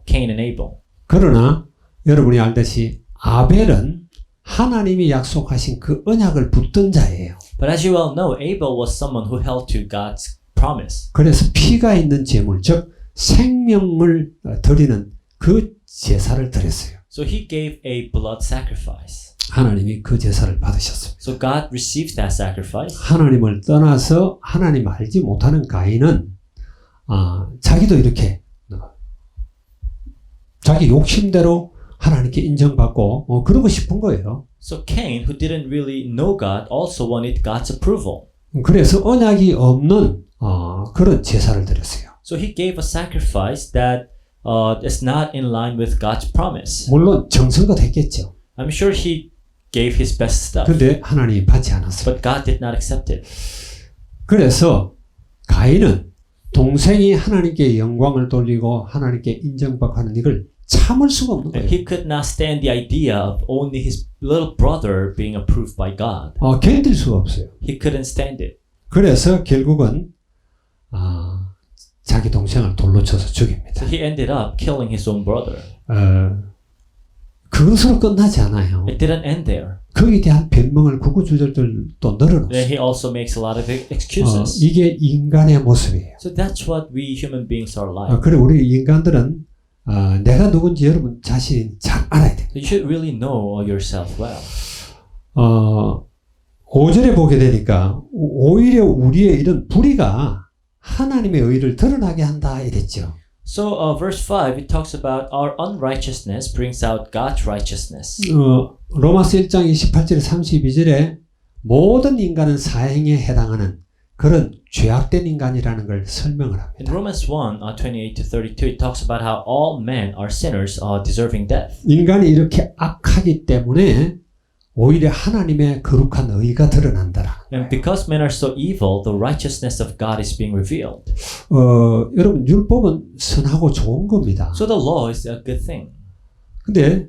Cain and Abel. 그러나 여러분이 알듯이 아벨은 하나님이 약속하신 그 언약을 붙든 자예요. But as you well know, Abel was someone who held to God's promise. 그래서 피가 있는 제물, 즉 생명을 드리는 그 제사를 드렸어요. So he gave a blood sacrifice. 하나님이 그 제사를 받으셨습니다. So God received that sacrifice. 하나님을 떠나서 하나님 알지 못하는 가인은 자기도 이렇게 자기 욕심대로 하나님께 인정받고 그러고 싶은 거예요. So Cain, who didn't really know God, also wanted God's approval. 그래서 언약이 없는 그런 제사를 드렸어요. So he gave a sacrifice that is not in line with God's promise. 물론 정성껏 했겠죠. I'm sure he gave his best stuff, 근데 하나님이 받지 않았어요. but God did not accept it. 그래서 가인은 동생이 하나님께 영광을 돌리고 하나님께 인정받고 하는 이걸 참을 수가 없는 And 거예요. he could not stand the idea of only his little brother being approved by God. 견딜 수가 없어요. He couldn't stand it. 그래서 결국은 자기 동생을 돌로 쳐서 죽입니다. So he ended up killing his own brother. 그것으로 끝나지 않아요. It didn't end there. 거기에 대한 변명을 구구절절도 Then 늘어놓습니다. he also makes a lot of excuses. 이게 인간의 모습이에요. So that's what we human beings are like. 그래 우리 인간들은 내가 누군지 여러분 자신이 잘 알아야 돼요. So you should really know yourself well. 5절에 보게 되니까 오히려 우리의 이런 불의가 하나님의 의를 드러나게 한다 이랬죠. So verse 5 it talks about our unrighteousness brings out God's righteousness. 로마서 1장 28절 32절에 모든 인간은 사형에 해당하는 그런 죄악된 인간이라는 걸 설명을 In 합니다. Romans 1 28 to 32 it talks about how all men are sinners deserving death. 인간이 이렇게 악하기 때문에 오히려 하나님의 거룩한 의가 드러난다라. And because men are so evil, the righteousness of God is being revealed. 여러분 율법은 선하고 좋은 겁니다. So the law is a good thing. 근데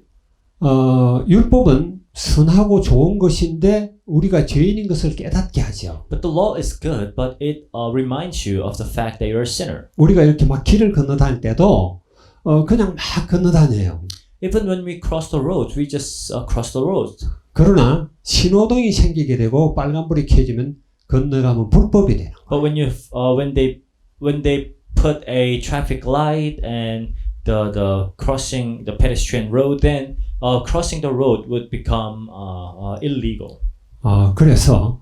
율법은 선하고 좋은 것인데 우리가 죄인인 것을 깨닫게 하죠. But the law is good, but it reminds you of the fact that you're a sinner. 우리가 이렇게 막 길을 건너다닐 때도 그냥 막 건너다녀요. Even when we cross the road, we just cross the road. 그러나 신호등이 생기게 되고 빨간불이 켜지면 건너가면 불법이 돼요. But when they put a traffic light and the crossing the pedestrian road, then crossing the road would become illegal. 그래서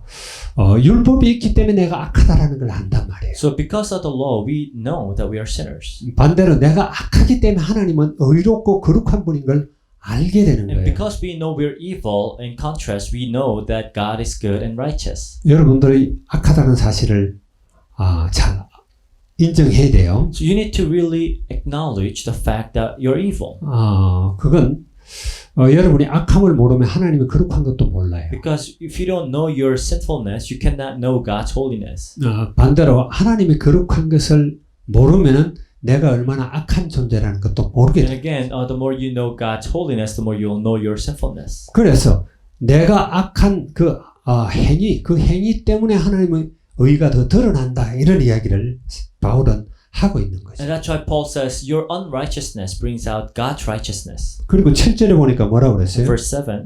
율법이 있기 때문에 내가 악하다라는 걸 안단 말이에요. So because of the law, we know that we are sinners. 반대로 내가 악하기 때문에 하나님은 의롭고 거룩한 분인 걸 알게 되는 And 거예요. because we know we're evil, in contrast, we know that God is good and righteous. 여러분들이 악하다는 사실을 잘 인정해야 돼요. So you need to really acknowledge the fact that you're evil. 그건 여러분이 악함을 모르면 하나님의 거룩한 것도 몰라요. Because if you don't know your sinfulness, you cannot know God's holiness. 반대로 하나님의 거룩한 것을 모르면은 내가 얼마나 악한 존재라는 것도 모르게 And 돼요. again, the more you know God's holiness, the more you'll know your sinfulness. 그래서 내가 악한 그 행위 때문에 하나님의 의가 더 드러난다 이런 이야기를 바울은 하고 있는 거죠. And that's why Paul says, your unrighteousness brings out God's righteousness. 그리고 7절에 보니까 뭐라고 그랬어요? Verse 7,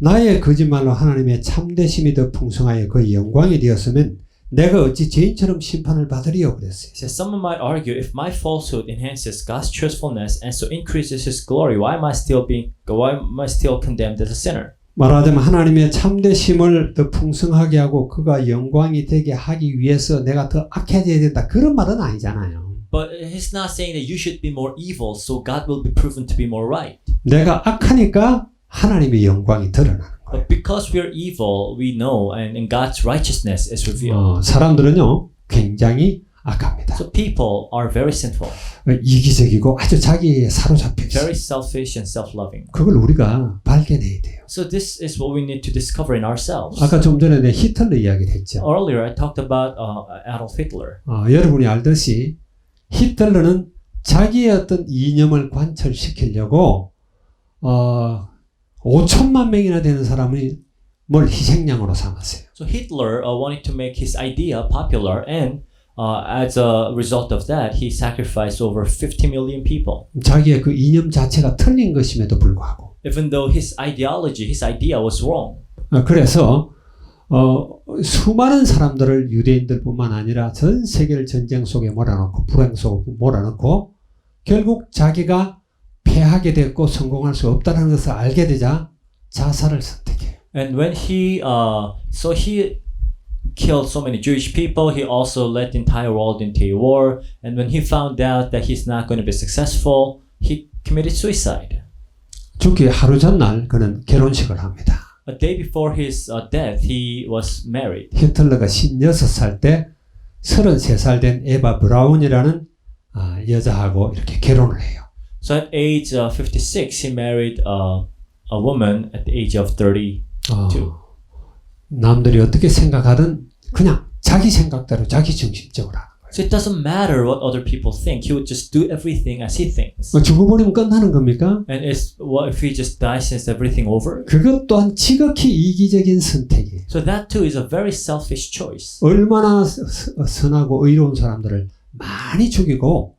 나의 거짓말로 하나님의 참되심이 더 풍성하여 그의 영광이 되었으면 내가 어찌 죄인처럼 심판을 받으리요 그랬어요. he says, someone might argue, if my falsehood enhances God's truthfulness and so increases His glory, why am I still condemned as a sinner? 말하자면 하나님의 참되심을 더 풍성하게 하고 그가 영광이 되게 하기 위해서 내가 더 악해져야 된다 그런 말은 아니잖아요. But he's not saying that you should be more evil, so God will be proven to be more right. 내가 악하니까 하나님의 영광이 드러나는 거예요. But because we are evil, we know, and God's righteousness is revealed. 사람들은요 굉장히 악합니다. So people are very sinful, 이기적이고 아주 자기에 사로잡혀 있어요. very selfish and self-loving. 그걸 우리가 발견해야 돼요. So this is what we need to discover in ourselves. 아까 좀 전에 내 히틀러 이야기를 했죠. Earlier, I talked about Adolf Hitler. 여러분이 알듯이 히틀러는 자기의 어떤 이념을 관철시키려고 5천만 명이나 되는 사람이 뭘 희생양으로 삼았어요. So Hitler wanted to make his idea popular, and as a result of that, he sacrificed over 50 million people. 자기의 그 이념 자체가 틀린 것임에도 불구하고. Even though his ideology, his idea was wrong. 그래서 수많은 사람들을 유대인들뿐만 아니라 전 세계를 전쟁 속에 몰아넣고 불행 속에 몰아넣고 결국 자기가 패하게 됐고 성공할 수 없다는 것을 알게 되자 자살을 선택해요. And when he killed so many Jewish people, he also led the entire world into a war. And when he found out that he's not going to be successful, he committed suicide. 죽기 하루 전날 그는 결혼식을 합니다. A day before his death, he was married. 히틀러가 16살 때 33살 된 에바 브라운이라는 여자하고 이렇게 결혼을 해요. So at age 56, he married a woman at the age of 32. 남들이 어떻게 생각하든 그냥 자기 생각대로 자기 중심적으로 하는 거예요. So it doesn't matter what other people think. He would just do everything as he thinks. 죽어버리면 끝나는 겁니까? And what if he just dies? Is everything over? 그것 또한 지극히 이기적인 선택이에요. So that too is a very selfish choice. 얼마나 선하고 의로운 사람들을 많이 죽이고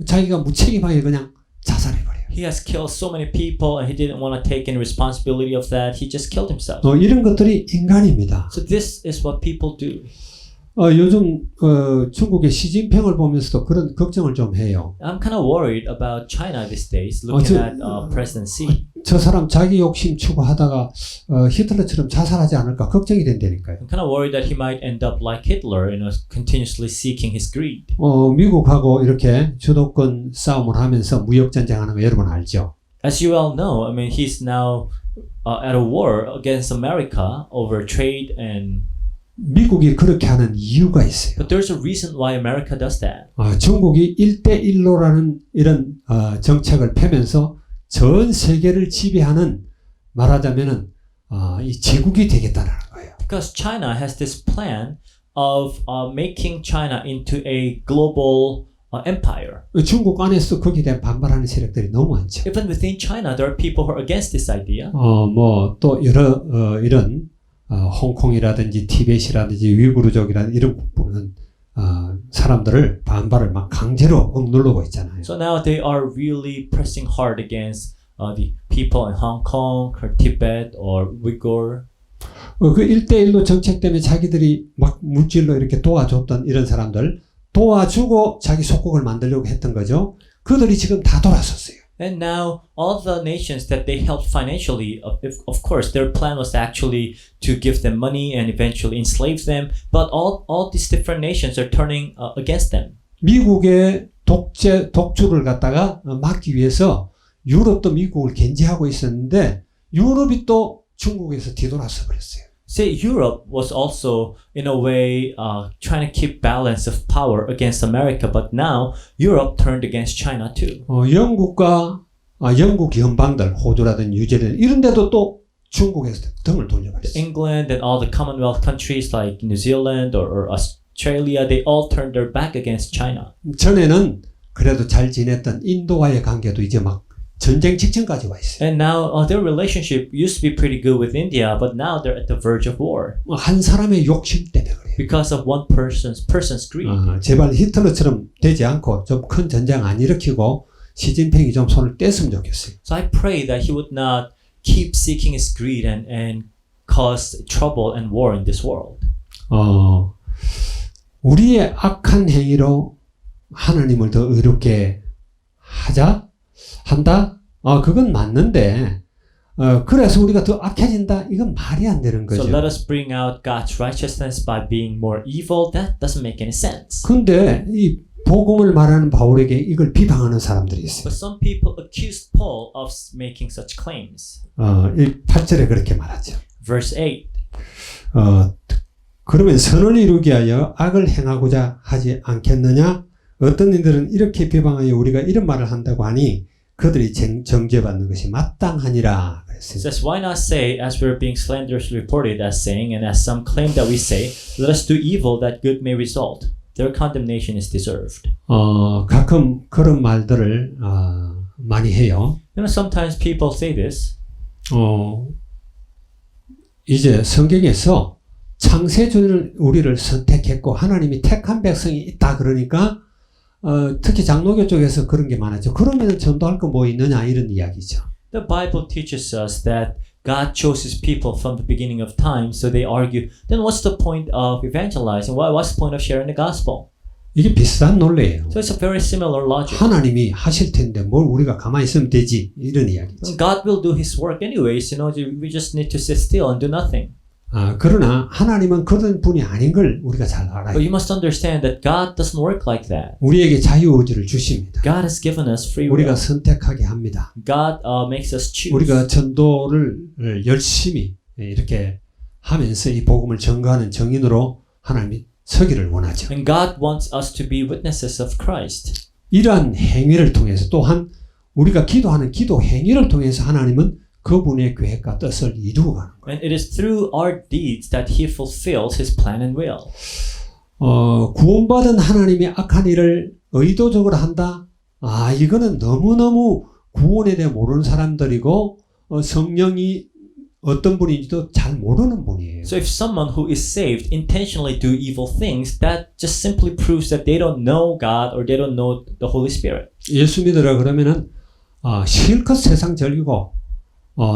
자기가 무책임하게 그냥 자살해버려요. He has killed so many people and he didn't want to take any responsibility of that. He just killed himself. 이런 것들이 인간입니다. So this is what people do. 요즘 중국의 시진핑을 보면서도 그런 걱정을 좀 해요. I'm kind of worried about China these days, looking at President Xi. 저 사람 자기 욕심 추구하다가 히틀러처럼 자살하지 않을까 걱정이 된다니까요. I'm kind of worried that he might end up like Hitler, continuously seeking his greed. 미국하고 이렇게 주도권 싸움을 하면서 무역 전쟁하는 거 여러분 알죠? As you all know, I mean, he's now at a war against America over trade and. 미국이 그렇게 하는 이유가 있어요. But there's a reason why America does that. 중국이 1대1로라는 이런 정책을 펴면서 전 세계를 지배하는 말하자면은 이 제국이 되겠다는 거예요. Because China has this plan of making China into a global empire. 중국 안에서 거기에 대한 반발하는 세력들이 너무 많죠. Even within China, there are people who are against this idea. 뭐 또 여러 이런 홍콩이라든지 티벳이라든지 위구르족이라든지 이런 부분은 사람들을 반발을 막 강제로 억누르고 있잖아요. So now they are really pressing hard against the people in Hong Kong or Tibet or Uyghur. 그 1대1로 정책 때문에 자기들이 막 물질로 이렇게 도와줬던 이런 사람들 도와주고 자기 속국을 만들려고 했던 거죠. 그들이 지금 다 돌아섰어요. And now all the nations that they helped financially, of course, their plan was actually to give them money and eventually enslave them. But all these different nations are turning against them. 미국의 독주를 갖다가 막기 위해서 유럽도 미국을 견제하고 있었는데 유럽이 또 중국에서 뒤돌아서 버렸어요. Say Europe was also in a way trying to keep balance of power against America, but now Europe turned against China too. 영국과 영국 연방들 호주라든 뉴질랜드 이런 데도 또 중국에서 등을 돌려버렸어요. England and all the Commonwealth countries like New Zealand or Australia, they all turned their back against China. 전에는 그래도 잘 지냈던 인도와의 관계도 이제 막 전쟁 직전까지 와 있어요. And now their relationship used to be pretty good with India, but now they're at the verge of war. 한 사람의 욕심 때문에 그래요. Because of one person's greed. 제발 히틀러처럼 되지 않고 좀 큰 전쟁 안 일으키고 시진핑이 좀 손을 뗐으면 좋겠어요. So I pray that he would not keep seeking his greed and cause trouble and war in this world. 우리의 악한 행위로 하나님을 더 의롭게 한다? 그건 맞는데, 그래서 우리가 더 악해진다? 이건 말이 안 되는 거죠. So let us bring out God's righteousness by being more evil. That doesn't make any sense. 근데 이 복음을 말하는 바울에게 이걸 비방하는 사람들이 있어요. But some people accused Paul of making such claims. 이 8절에 그렇게 말하죠. Verse 8. 그러면 선을 이루기 위하여 악을 행하고자 하지 않겠느냐? 어떤 이들은 이렇게 비방하여 우리가 이런 말을 한다고 하니 그들이 정죄받는 것이 마땅하니라 그랬어요. It says, why not say, as we are being slanderously reported as saying, and as some claim that we say, let us do evil that good may result. Their condemnation is deserved. 가끔 그런 말들을 많이 해요. You know, sometimes people say this. 이제 성경에서 창세주를 우리를 선택했고 하나님이 택한 백성이 있다 그러니까 특히 장로교 쪽에서 그런 게 많았죠. 그러면 전도할 거 뭐 있느냐 이런 이야기죠. The Bible teaches us that God chose His people from the beginning of time, so they argue, then what's the point of evangelizing? What's the point of sharing the gospel? 이게 비슷한 논리예요. So it's a very similar logic. 하나님이 하실 텐데 뭘 우리가 가만히 있으면 되지 이런 이야기죠. God will do His work anyways. You know, we just need to sit still and do nothing. 그러나 하나님은 그런 분이 아닌 걸 우리가 잘 알아요. But you must understand that God doesn't work like that. 우리에게 자유의지를 주십니다. God has given us free will. 우리가 선택하게 합니다. God makes us choose. 우리가 전도를 열심히 이렇게 하면서 이 복음을 전가하는 정인으로 하나님이 서기를 원하죠. And God wants us to be witnesses of Christ. 이러한 행위를 통해서 또한 우리가 기도하는 기도 행위를 통해서 하나님은 그분의 계획과 뜻을 이루어 가는 거예요. And it is through our deeds that He fulfills His plan and will. 구원받은 하나님이 악한 일을 의도적으로 한다? 이거는 너무너무 구원에 대해 모르는 사람들이고 성령이 어떤 분인지도 잘 모르는 분이에요. So if someone who is saved intentionally do evil things, that just simply proves that they don't know God or they don't know the Holy Spirit. 예수 믿으라 그러면은 실컷 세상 즐기고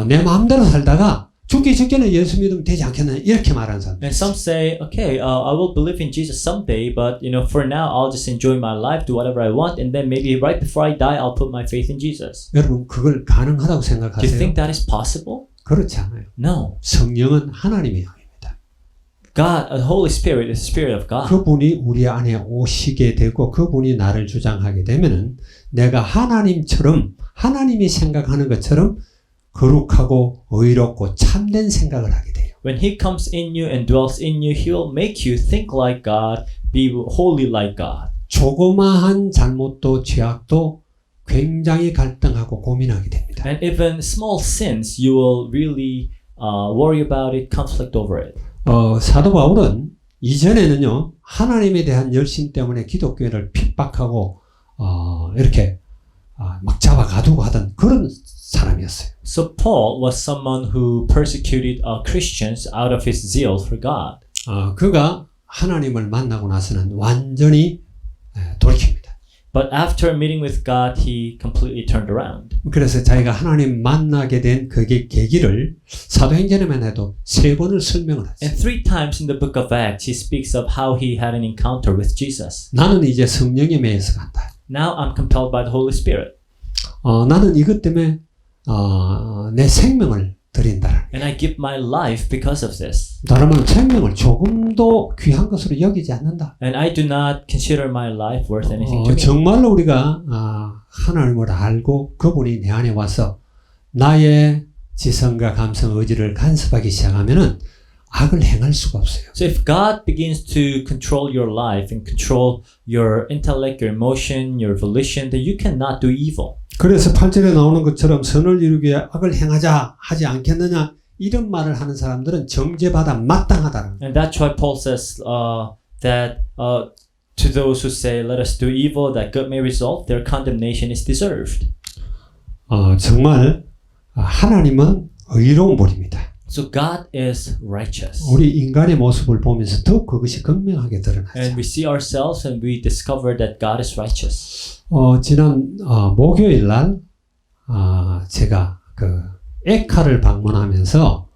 내 마음대로 살다가 죽기 전에는 예수 믿으면 되지 않겠나 이렇게 말하는 사람. And some say, okay, I will believe in Jesus someday, but for now I'll just enjoy my life, do whatever I want, and then maybe right before I die, I'll put my faith in Jesus. 여러분 그걸 가능하다고 Do you 생각하세요? think that is possible? 그렇지 않아요. No. 성령은 하나님의 영입니다. God, the Holy Spirit is the Spirit of God. 그분이 우리 안에 오시게 되고 그분이 나를 주장하게 되면은 내가 하나님처럼 하나님이 생각하는 것처럼 거룩하고 의롭고 참된 생각을 하게 돼요. When He comes in you and dwells in you, He will make you think like God, be holy like God. 조그마한 잘못도 죄악도 굉장히 갈등하고 고민하게 됩니다. And even small sins, you will really worry about it, conflict over it. 사도 바울은 이전에는요 하나님에 대한 열심 때문에 기독교회를 핍박하고 이렇게 막 잡아 가두고 하던 그런 사람이었어요. So Paul was someone who persecuted Christians out of his zeal for God. 그가 하나님을 만나고 나서는 완전히 돌이킵니다. But after meeting with God, he completely turned around. 그래서 자기가 하나님 만나게 된 그게 계기를 사도행전에만 해도 3번을 설명을 하죠. And 3 times in the book of Acts, he speaks of how he had an encounter with Jesus. 나는 이제 성령에 매여서 간다. Now I'm compelled by the Holy Spirit. 나는 이것 때문에 내 생명을 드린다. And I give my life because of this. 다른 말로 생명을 조금도 귀한 것으로 여기지 않는다. And I do not consider my life worth anything to me. 정말로 우리가 하나님을 알고 그분이 내 안에 와서 나의 지성과 감성, 의지를 간섭하기 시작하면은 악을 행할 수가 없어요. So if God begins to control your life and control your intellect, your emotion, your volition, then you cannot do evil. 그래서 8절에 나오는 것처럼 선을 이루기 위해 악을 행하자 하지 않겠느냐 이런 말을 하는 사람들은 정죄받아 마땅하다는 거예요. And that's why Paul says that to those who say, let us do evil that good may result, their condemnation is deserved. 정말 하나님은 의로운 분입니다. So God is righteous. 우리 인간의 모습을 보면서 더욱 그것이 극명하게 드러나죠. And we see ourselves and we discover that God is righteous. 지난 목요일 날 제가 그 에카를 방문하면서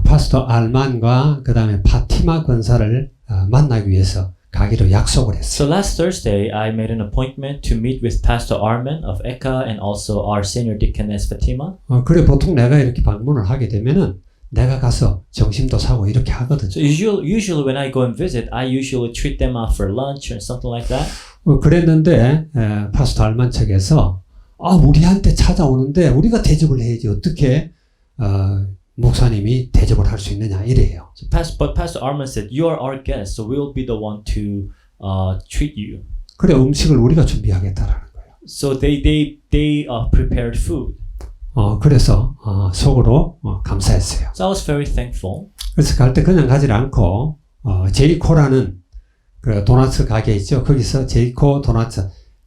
파스터 알만과 그 다음에 파티마 권사를 만나기 위해서 가기로 약속을 했어요. So last Thursday, I made an appointment to meet with Pastor Arman of Eka and also our senior deaconess Fatima. 그래 보통 내가 이렇게 방문을 하게 되면은 내가 가서 점심도 사고 이렇게 하거든요. So usually when I go and visit, I usually treat them out for lunch or something like that. 그랬는데 파스터 알만 측에서 우리한테 찾아오는데 우리가 대접을 해야지 어떻게 목사님이 대접을 할 수 있느냐 이래요. So but Pastor Arman said, "You are our guest, so we will be the one to treat you." 그래 음식을 우리가 준비하겠다라는 거예요. So they prepared food. 그래서 속으로 감사했어요. So I was very thankful. 그래서 갈 때 그냥 가지 않고 제이코라는 그 도넛 가게 있죠. 거기서 제이코 도넛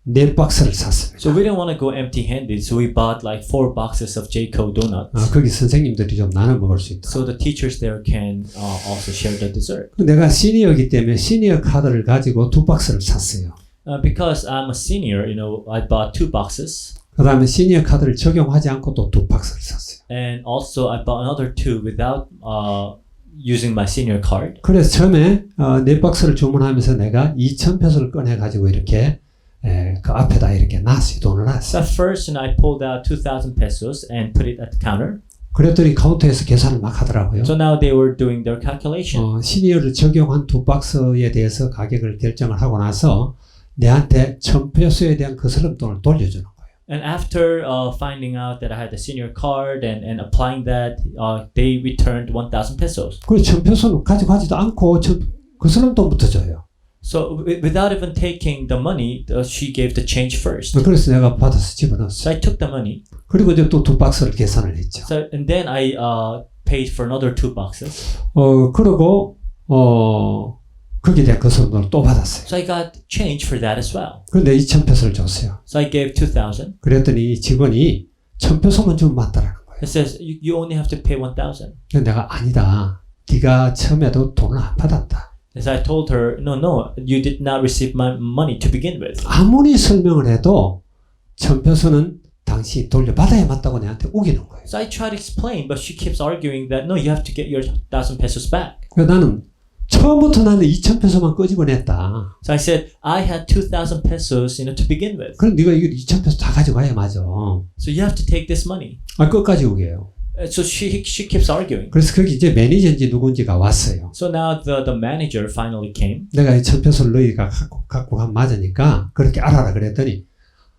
4박스를 샀습니다. So we didn't want to go empty-handed, so we bought like 4 boxes of Jayco donuts. 거기 선생님들이 좀 나눠 먹을 수 있다. So the teachers there can also share the dessert. 내가 시니어이기 때문에 시니어 카드를 가지고 2박스를 샀어요. Because I'm a senior, I bought 2 boxes. 그 다음에 시니어 카드를 적용하지 않고 또 2박스를 샀어요. And also I bought another 2 without using my senior card. 그래서 처음에 4박스를 주문하면서 내가 2,000페소를 꺼내가지고 이렇게 그 앞에다 이렇게 놨어요. 돈을 놨어요. So first I pulled out 2,000 pesos and put it at the counter. 그랬더니 카운터에서 계산을 막 하더라고요. So now they were doing their calculation. 시니어를 적용한 2박스에 대해서 가격을 결정을 하고 나서 내한테 1,000페소에 대한 그 서름돈을 돌려주는 거예요. And after finding out that I had the senior card and applying that, they returned 1,000 pesos. 그래서 1,000페소는 가져가지도 않고 그 서름돈부터 줘요. So without even taking the money, she gave the change first. 그래서 내가 받아서 집어넣었어요. So I took the money. 그리고 이제 또 2박스를 계산을 했죠. So and then I paid for another 2 boxes. 그리고 거기에 대한 그 서름돈을 또 받았어요. So I got change for that as well. 그런데 2,000페소를 줬어요. So I gave 2,000. 그랬더니 직원이 1,000페소만 주면 맞다라는 거예요. It says you only have to pay 1,000. 근데 내가 아니다. 네가 처음에도 돈을 안 받았다. So I told her, no, you did not receive my money to begin with. 아무리 설명을 해도 1,000페소는 당신이 돌려받아야 맞다고 내한테 우기는 거예요. So I try to explain, but she keeps arguing that no, you have to get your 1,000 pesos back. 그래서 나는 처음부터 나는 2,000페소만 끄집어냈다. So I said I had 2,000 pesos, to begin with. 그럼 네가 이거 2,000페소 다 가져가야 맞아. So you have to take this money. 끝까지 우겨요. So she keeps arguing. 그래서 거기 이제 매니저인지 누군지가 왔어요. So now the manager finally came. 내가 이 1,000페소를 너희가 갖고 가면 맞으니까 그렇게 알아라 그랬더니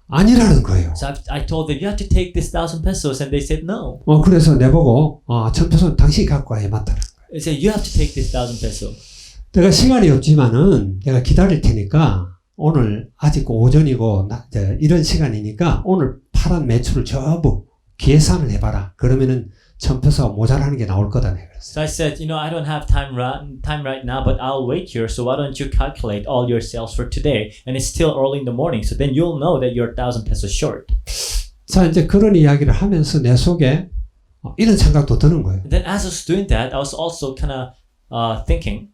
아니라는 거예요. So I told them you have to take this 1,000 pesos, and they said no. 그래서 내보고 1,000페소는 당신이 갖고 와야 맞다는 거예요. They said you have to take this 1,000 pesos. 내가 시간이 없지만은 내가 기다릴 테니까 오늘 아직 오전이고 이런 시간이니까 오늘 팔은 매출을 전부 계산을 해봐라. 그러면은 1,000페소가 모자라는 게 나올 거다. 내가 그랬어요. So I said, I don't have time right now, but I'll wait here. So why don't you calculate all your sales for today? And it's still early in the morning, so then you'll know that you're 1,000 pesos short. 자, 이제 그런 이야기를 하면서 내 속에 이런 생각도 드는 거예요. Then as I was doing that, I was also kind of thinking,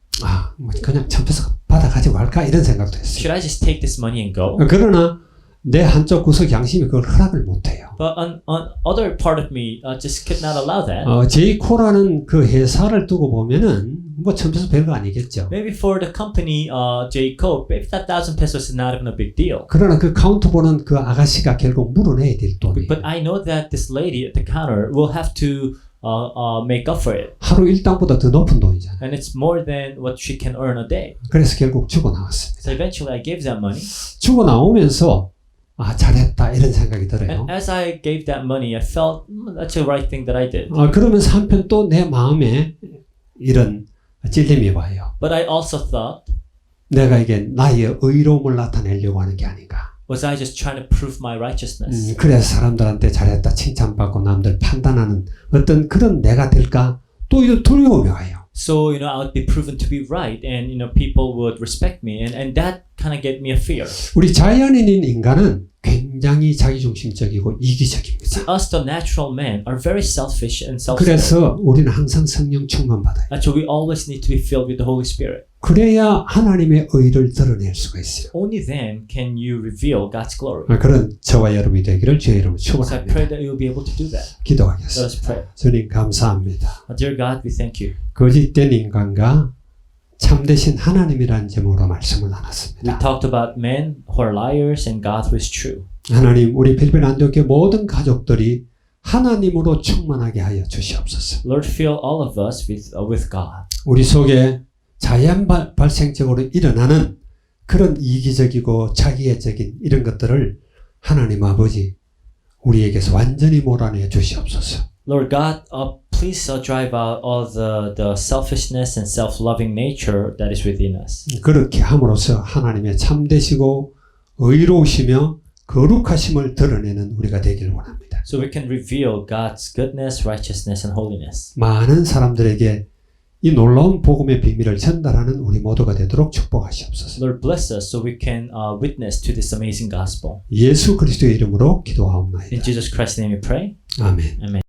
뭐 그냥 1,000페소 받아 가지고 갈까 이런 생각도 했어요. should I just take this money and go? 그러나 내 한쪽 구석 양심이 그걸 허락을 못해요. But on other part of me just could not allow that. 제이코라는 그 회사를 두고 보면은 뭐 1,000페소 별거 아니겠죠. Maybe for the company J-Co, maybe that 1,000 pesos is not even a big deal. 그러나 그 카운터 보는 그 아가씨가 결국 물어내야 될 돈이에요. But I know that this lady at the counter will have to make up for it. 하루 일당보다 더 높은 돈이잖아요. And it's more than what she can earn a day. 그래서 결국 주고 나왔습니다. So eventually I gave that money. 주고 나오면서 잘했다 이런 생각이 들어요. And as I gave that money, I felt that's the right thing that I did. 그러면서 한편 또 내 마음에 이런 찔림이 와요. But I also thought, 내가 이게 나의 의로움을 나타내려고 하는 게 아닌가. was I just trying to prove my righteousness? 그래서 사람들한테 잘했다 칭찬받고 남들 판단하는 어떤 그런 내가 될까? 또 이런 두려움이 와요. So, I would be proven to be right, and, people would respect me, and that kind of gave me a fear. 우리 자연인인 인간은 굉장히 자기중심적이고 이기적입니다. Us, the natural men, are very selfish and self-centered. 그래서 우리는 항상 성령 충만받아요. That's why we always need to be filled with the Holy Spirit. 그래야 하나님의 의를 드러낼 수가 있어요. Only then can you reveal God's glory. 그런 저와 여러분이 되기를 주의 이름으로 So I 축원합니다. pray that you will be able to do that. Let us 기도하겠습니다. pray. 주님 감사합니다. Dear God, we thank you. 거짓된 인간과 참되신 하나님이라는 제목으로 말씀을 We 나눴습니다. talked about men who are liars and God who is true. 하나님, 우리 필리핀 안디옥의 모든 가족들이 하나님으로 충만하게 하여 주시옵소서. Lord, fill all of us with God. 우리 속에 자연 발생적으로 일어나는 그런 이기적이고 자기애적인 이런 것들을 하나님 아버지 우리에게서 완전히 몰아내 주시옵소서. Lord God, please drive out all the selfishness and self-loving nature that is within us. 그렇게 함으로써 하나님의 참되시고 의로우시며 거룩하심을 드러내는 우리가 되기를 원합니다. So we can reveal God's goodness, righteousness, and holiness. 많은 사람들에게 이 놀라운 복음의 비밀을 전달하는 우리 모두가 되도록 축복하시옵소서. Lord, bless us so we can witness to this amazing gospel. 예수 그리스도의 이름으로 기도하옵나이다. In Jesus Christ's name we pray. 아멘. Amen.